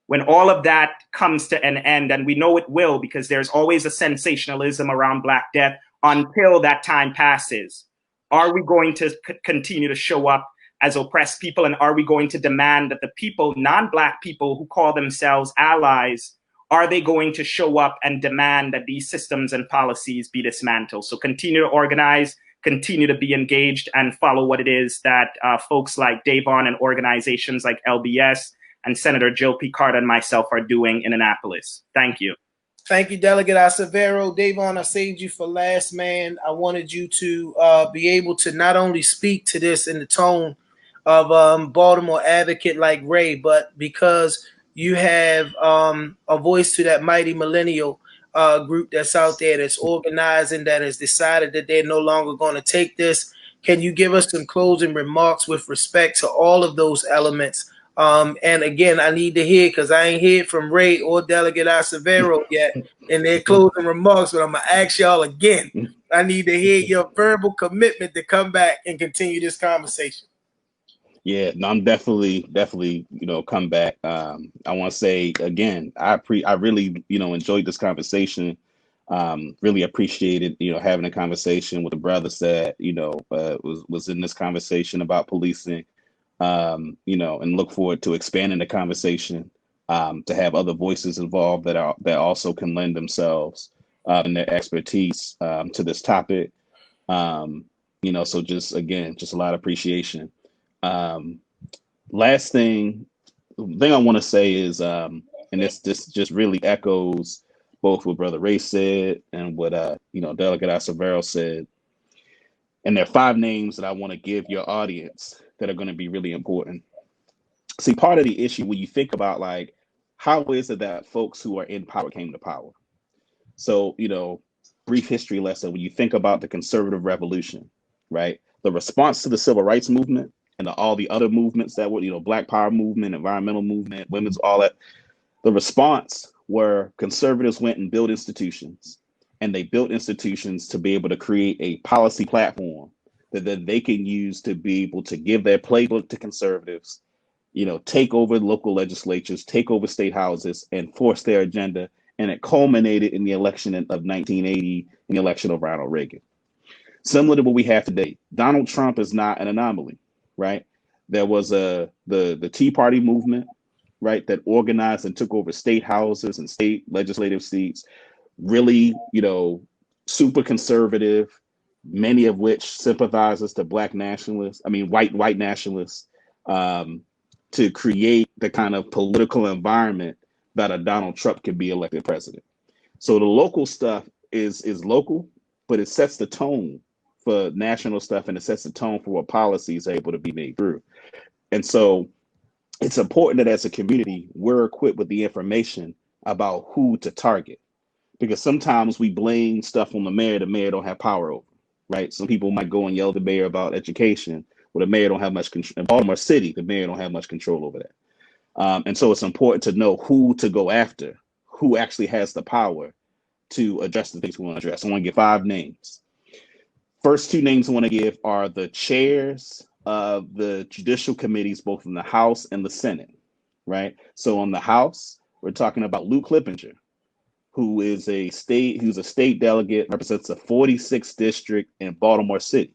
when all of that comes to an end, and we know it will, because there's always a sensationalism around Black death until that time passes, are we going to continue to show up as oppressed people? And are we going to demand that the people, non-Black people who call themselves allies, are they going to show up and demand that these systems and policies be dismantled? So continue to organize, continue to be engaged, and follow what it is that folks like Defund and organizations like LBS and Senator Jill P. Carter and myself are doing in Annapolis. Thank you. Thank you, Delegate Acevedo. Defund, I saved you for last, man. I wanted you to be able to not only speak to this in the tone of Baltimore advocate like Ray, but because you have a voice to that mighty millennial group that's out there, that's organizing, that has decided that they're no longer going to take this. Can you give us some closing remarks with respect to all of those elements? And again, I need to hear, because I ain't heard from Ray or Delegate Acevedo yet in their closing remarks, but I'm going to ask y'all again. I need to hear your verbal commitment to come back and continue this conversation. Yeah, no, I'm definitely, come back. I want to say again, I really, enjoyed this conversation. Really appreciated, having a conversation with the brothers that, was in this conversation about policing, and look forward to expanding the conversation, to have other voices involved that also can lend themselves and their expertise to this topic. So just a lot of appreciation. Last thing I want to say is, and this just really echoes both what Brother Ray said and what Delegate Acevedo said. And there are 5 names that I want to give your audience that are going to be really important. See, part of the issue when you think about, like, how is it that folks who are in power came to power? So, brief history lesson, when you think about the conservative revolution, right? The response to the civil rights movement and all the other movements that were, Black Power movement, environmental movement, women's, all that. The response were conservatives went and built institutions. and they built institutions to be able to create a policy platform that they can use to be able to give their playbook to conservatives, take over local legislatures, take over state houses, and force their agenda. And it culminated in the election of 1980, in the election of Ronald Reagan. Similar to what we have today, Donald Trump is not an anomaly, right? There was the Tea Party movement, right, that organized and took over state houses and state legislative seats, really, super conservative, many of which sympathizes to white nationalists, to create the kind of political environment that a Donald Trump can be elected president. So the local stuff is local, but it sets the tone for national stuff, and it sets the tone for what policies are able to be made through. And so it's important that as a community, we're equipped with the information about who to target, because sometimes we blame stuff on the mayor don't have power over, right? Some people might go and yell at the mayor about education, well, the mayor don't have much control. In Baltimore City, the mayor don't have much control over that. And so it's important to know who to go after, who actually has the power to address the things we want to address. I want to give 5 names. First 2 names I want to give are the chairs of the judicial committees, both in the House and the Senate, right? So on the House, we're talking about Luke Clippinger, who's a state delegate, represents a 46th district in Baltimore City.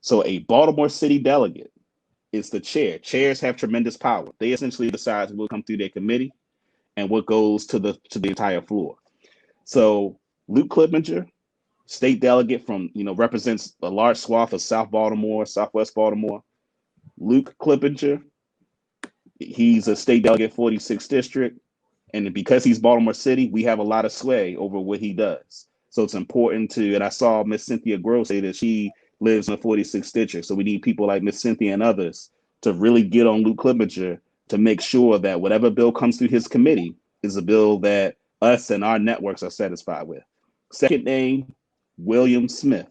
So a Baltimore City delegate is the chair. Chairs have tremendous power. They essentially decide what will come through their committee and what goes to the entire floor. So Luke Clippinger, state delegate from, represents a large swath of South Baltimore, Southwest Baltimore. Luke Clippinger, he's a state delegate, 46th district. And because he's Baltimore City, we have a lot of sway over what he does. So it's important and I saw Miss Cynthia Gross say that she lives in the 46th district. So we need people like Miss Cynthia and others to really get on Luke Clippinger to make sure that whatever bill comes through his committee is a bill that us and our networks are satisfied with. Second name, Will Smith.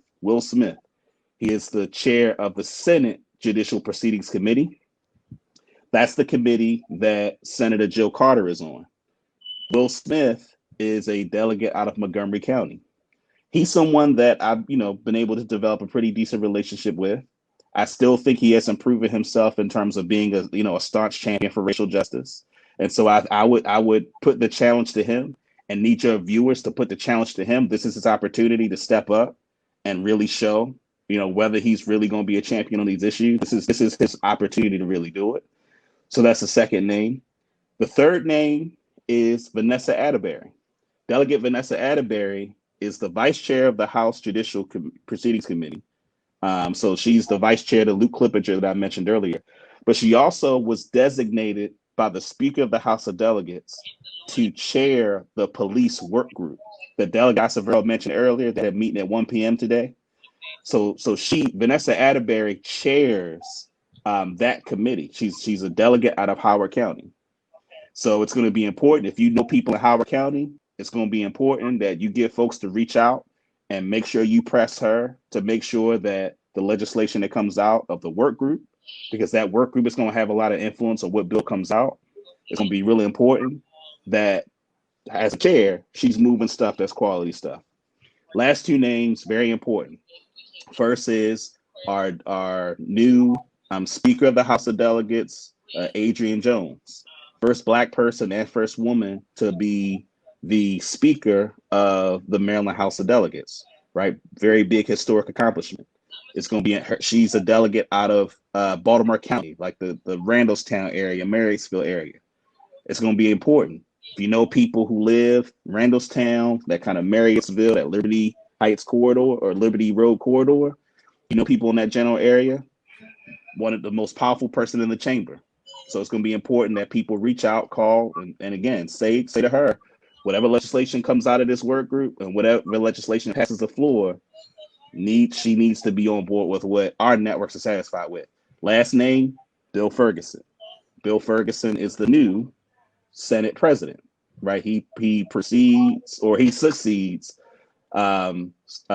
He is the chair of the Senate Judicial Proceedings Committee. That's the committee that Senator Jill Carter is on. Will Smith is a delegate out of Montgomery County. He's someone that I've, been able to develop a pretty decent relationship with. I still think he hasn't proven himself in terms of being a staunch champion for racial justice. And so I would put the challenge to him, and need your viewers to put the challenge to him. This is his opportunity to step up and really show, whether he's really going to be a champion on these issues. This is his opportunity to really do it. So that's the second name. The third name is Vanessa Atterbury. Delegate Vanessa Atterbury is the vice chair of the House Judicial Proceedings Committee. So she's the vice chair to Luke Clippinger that I mentioned earlier. But she also was designated by the Speaker of the House of Delegates to chair the police work group that Delegate Severo mentioned earlier that had meeting at 1 p.m. today. So Vanessa Atterbury chairs that committee. She's a delegate out of Howard County. So it's going to be important. If you know people in Howard County, it's going to be important that you get folks to reach out and make sure you press her to make sure that the legislation that comes out of the work group, because that work group is going to have a lot of influence on what bill comes out. It's going to be really important that as a chair, she's moving stuff that's quality stuff. Last 2 names, very important. First is our new Speaker of the House of Delegates, Adrienne Jones. First Black person and first woman to be the Speaker of the Maryland House of Delegates, right? Very big historic accomplishment. It's going to be she's a delegate out of Baltimore County, like the Randallstown area, Marysville area. It's going to be important. If you know people who live Randallstown, that kind of Marysville, that Liberty Heights corridor or Liberty Road corridor, people in that general area, one of the most powerful person in the chamber. So it's going to be important that people reach out, call, and again, say to her, whatever legislation comes out of this work group and whatever legislation passes the floor, she needs to be on board with what our networks are satisfied with. Last name, Bill Ferguson. Bill Ferguson is the new Senate president, right? He succeeds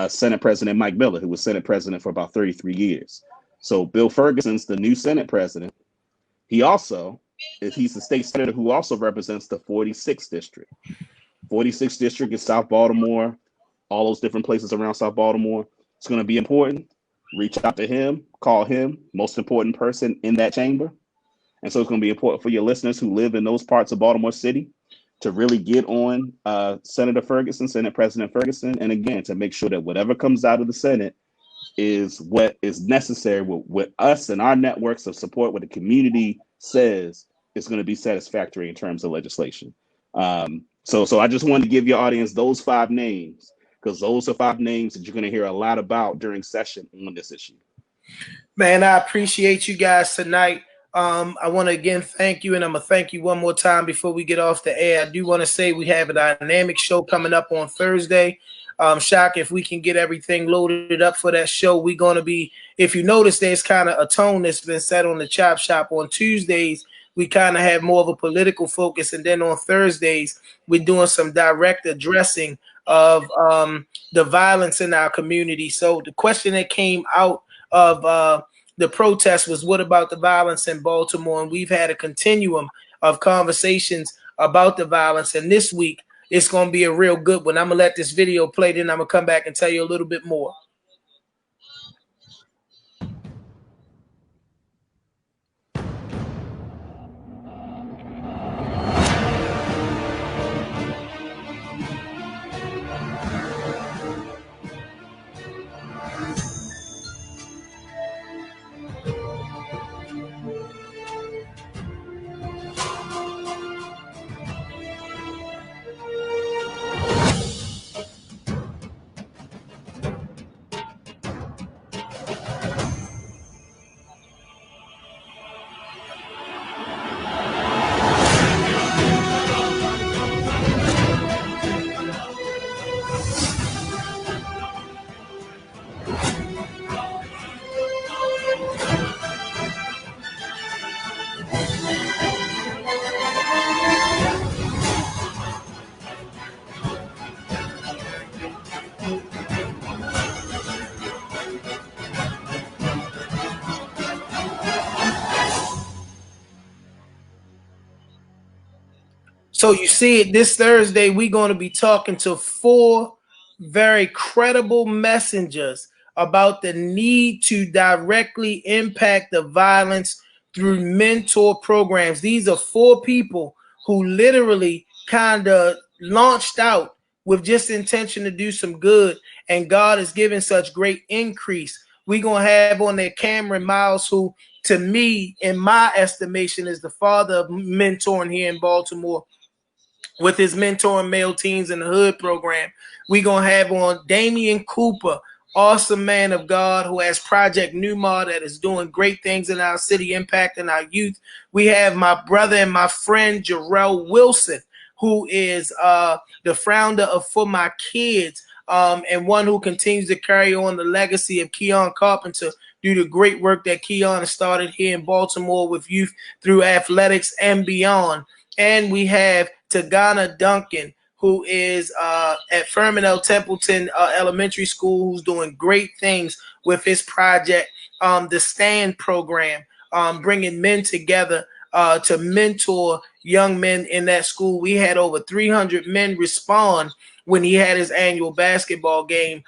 Senate President Mike Miller, who was Senate president for about 33 years. So Bill Ferguson's the new Senate president. He's the state senator who also represents the 46th district. 46th district is South Baltimore, all those different places around South Baltimore. It's going to be important. Reach out to him, call him, most important person in that chamber. And so it's going to be important for your listeners who live in those parts of Baltimore City to really get on Senator Ferguson, Senate President Ferguson, and again, to make sure that whatever comes out of the Senate is what is necessary with us and our networks of support, what the community says is going to be satisfactory in terms of legislation. So I just wanted to give your audience those 5 names, because those are 5 names that you're going to hear a lot about during session on this issue. Man, I appreciate you guys tonight. I want to again thank you, and I'm going to thank you one more time before we get off the air. I do want to say we have a dynamic show coming up on Thursday. Shock, if we can get everything loaded up for that show, we're going to be, if you notice, there's kind of a tone that's been set on the Chop Shop. On Tuesdays, we kind of have more of a political focus, and then on Thursdays, we're doing some direct addressing of the violence in our community. So the question that came out of the protest was, what about the violence in Baltimore? And we've had a continuum of conversations about the violence. And this week, it's going to be a real good one. I'm going to let this video play, then I'm going to come back and tell you a little bit more. So you see it this Thursday, we're going to be talking to 4 very credible messengers about the need to directly impact the violence through mentor programs. These are 4 people who literally kind of launched out with just intention to do some good, and God has given such great increase. We're going to have on there Cameron Miles, who to me, in my estimation, is the father of mentoring here in Baltimore, with his mentoring male teens in the hood program. We're going to have on Damian Cooper, awesome man of God who has Project Newmar that is doing great things in our city, impacting our youth. We have my brother and my friend, Jarrell Wilson, who is the founder of For My Kids, and one who continues to carry on the legacy of Keon Carpenter due to great work that Keon has started here in Baltimore with youth through athletics and beyond. And we have Tagana Duncan, who is at Fermanagh Templeton Elementary School, who's doing great things with his project, the STAND program, bringing men together to mentor young men in that school. We had over 300 men respond when he had his annual basketball game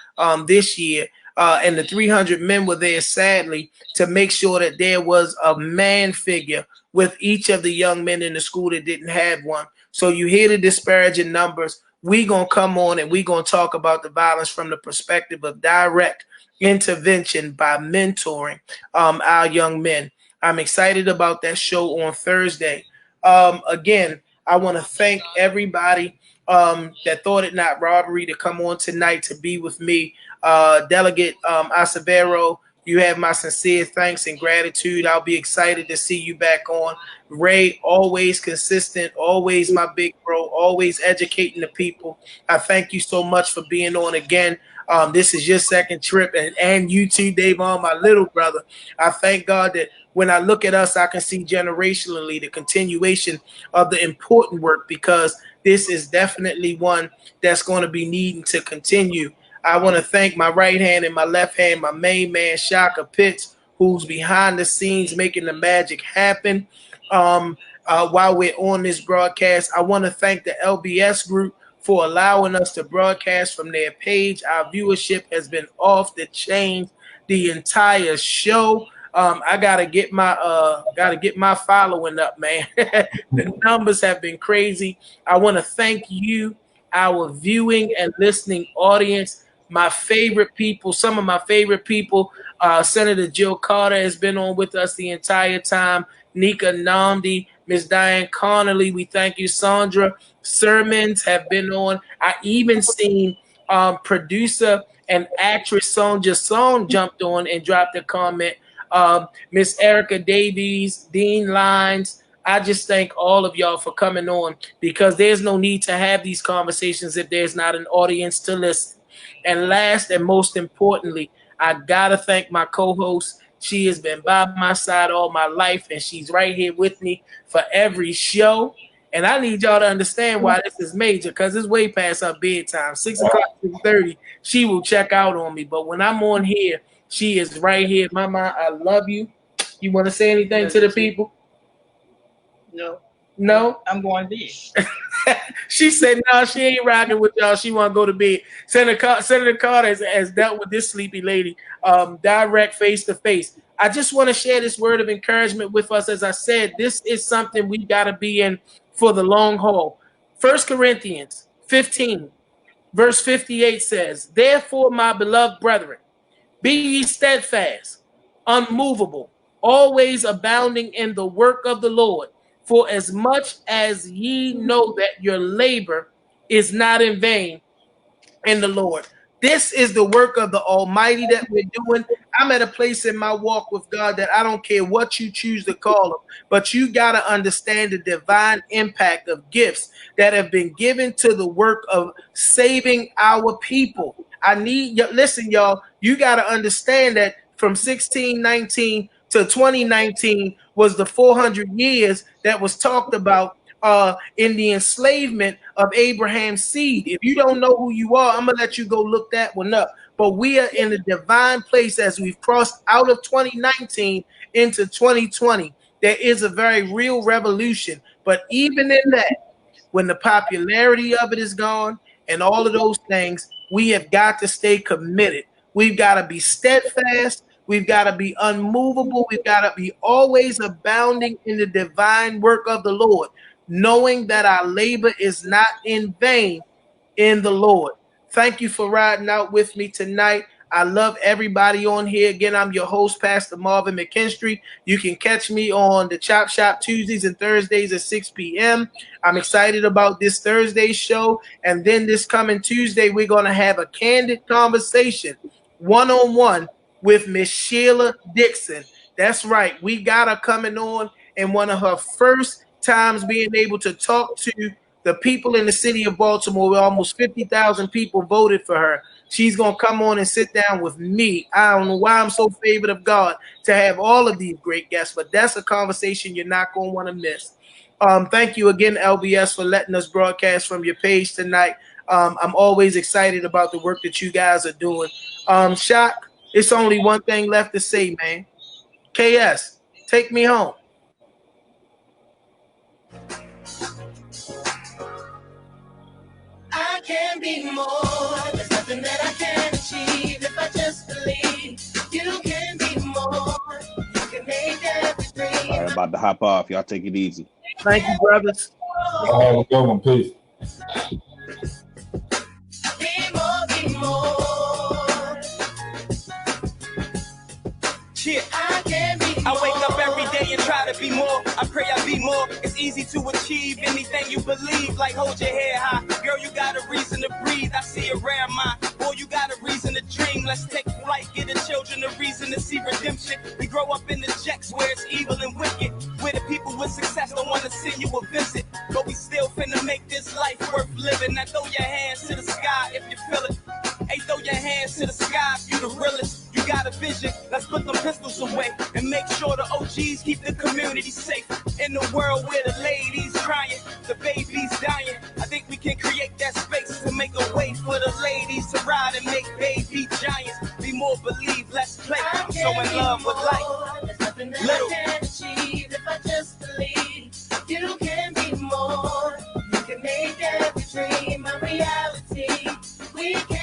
this year. And the 300 men were there, sadly, to make sure that there was a man figure with each of the young men in the school that didn't have one. So you hear the disparaging numbers. We're going to come on and we're going to talk about the violence from the perspective of direct intervention by mentoring our young men. I'm excited about that show on Thursday. Again, I want to thank everybody that thought it not robbery to come on tonight to be with me. Delegate Acevero, you have my sincere thanks and gratitude. I'll be excited to see you back on. Ray, always consistent, always my big bro, always educating the people. I thank you so much for being on again. This is your second trip, and you too, Davon, my little brother. I thank God that when I look at us, I can see generationally the continuation of the important work, because this is definitely one that's going to be needing to continue. I want to thank my right hand and my left hand, my main man, Shaka Pitts, who's behind the scenes making the magic happen. While we're on this broadcast, I want to thank the LBS group for allowing us to broadcast from their page. Our viewership has been off the chain the entire show. I gotta get my following up, man. The numbers have been crazy. I want to thank you, our viewing and listening audience, my favorite people, some of my favorite people. Senator Jill Carter has been on with us the entire time. Nika Namdi, Miss Diane Connolly, we thank you. Sandra Sermons have been on. I even seen producer and actress Sonja Song jumped on and dropped a comment. Miss Erica Davies, Dean Lines. I just thank all of y'all for coming on, because there's no need to have these conversations if there's not an audience to listen. And last and most importantly, I gotta thank my co-host. She has been by my side all my life, and she's right here with me for every show. And I need y'all to understand why this is major, because it's way past her bedtime. 6 o'clock, 6:30, she will check out on me. But when I'm on here, she is right here. Mama, I love you. You want to say anything to the people? No? I'm going to bed. She said, no, she ain't rocking with y'all. She want to go to bed. Senator Carter has dealt with this sleepy lady direct, face-to-face. I just want to share this word of encouragement with us. As I said, this is something we got to be in for the long haul. 1 Corinthians 15, verse 58 says, therefore, my beloved brethren, be ye steadfast, unmovable, always abounding in the work of the Lord, for as much as ye know that your labor is not in vain in the Lord. This is the work of the Almighty that we're doing. I'm at a place in my walk with God that I don't care what you choose to call them, but you got to understand the divine impact of gifts that have been given to the work of saving our people. Listen, y'all, you got to understand that from 1619 to 2019 was the 400 years that was talked about in the enslavement of Abraham's seed. If you don't know who you are, I'm going to let you go look that one up. But we are in a divine place as we've crossed out of 2019 into 2020. There is a very real revolution. But even in that, when the popularity of it is gone and all of those things, we have got to stay committed. We've got to be steadfast. We've got to be unmovable. We've got to be always abounding in the divine work of the Lord, knowing that our labor is not in vain in the Lord. Thank you for riding out with me tonight. I love everybody on here. Again, I'm your host, Pastor Marvin McKinstry. You can catch me on the Chop Shop Tuesdays and Thursdays at 6 p.m. I'm excited about this Thursday show. And then this coming Tuesday, we're going to have a candid conversation, one-on-one, with Miss Sheila Dixon. That's right. We got her coming on in one of her first times being able to talk to the people in the city of Baltimore, where almost 50,000 people voted for her. She's going to come on and sit down with me. I don't know why I'm so favored of God to have all of these great guests, but that's a conversation you're not going to want to miss. Thank you again, LBS, for letting us broadcast from your page tonight. I'm always excited about the work that you guys are doing. Shock, it's only one thing left to say, man. KS, take me home. I can be more. There's nothing that I can't achieve if I just believe. You can be more. You can make everything. All right, about to hop off. Y'all take it easy. Thank you, brothers. All right, go on, peace. Be more, be more. Yeah. I wake up every day and try to be more. I pray I be more. It's easy to achieve anything you believe. Like hold your head high. Girl, you got a reason to breathe. I see a rare mind. Boy, you got a reason to dream. Let's take flight. Give the children a reason to see redemption. We grow up in the jacks where it's evil and wicked. Where the people with success don't want to send you a visit. But we still finna make this life worth living. Now throw your hands to the sky if you feel it. Hey, throw your hands to the sky if you the realest. You got a vision, let's put them pistols away and make sure the OGs keep the community safe. In the world where the ladies crying, the babies dying, I think we can create that space to make a way for the ladies to ride and make baby giants. Be more, believe, let's play. I'm so in love with life. There's nothing that I can't achieve if I just believe. You can be more. You can make every dream a reality. we can.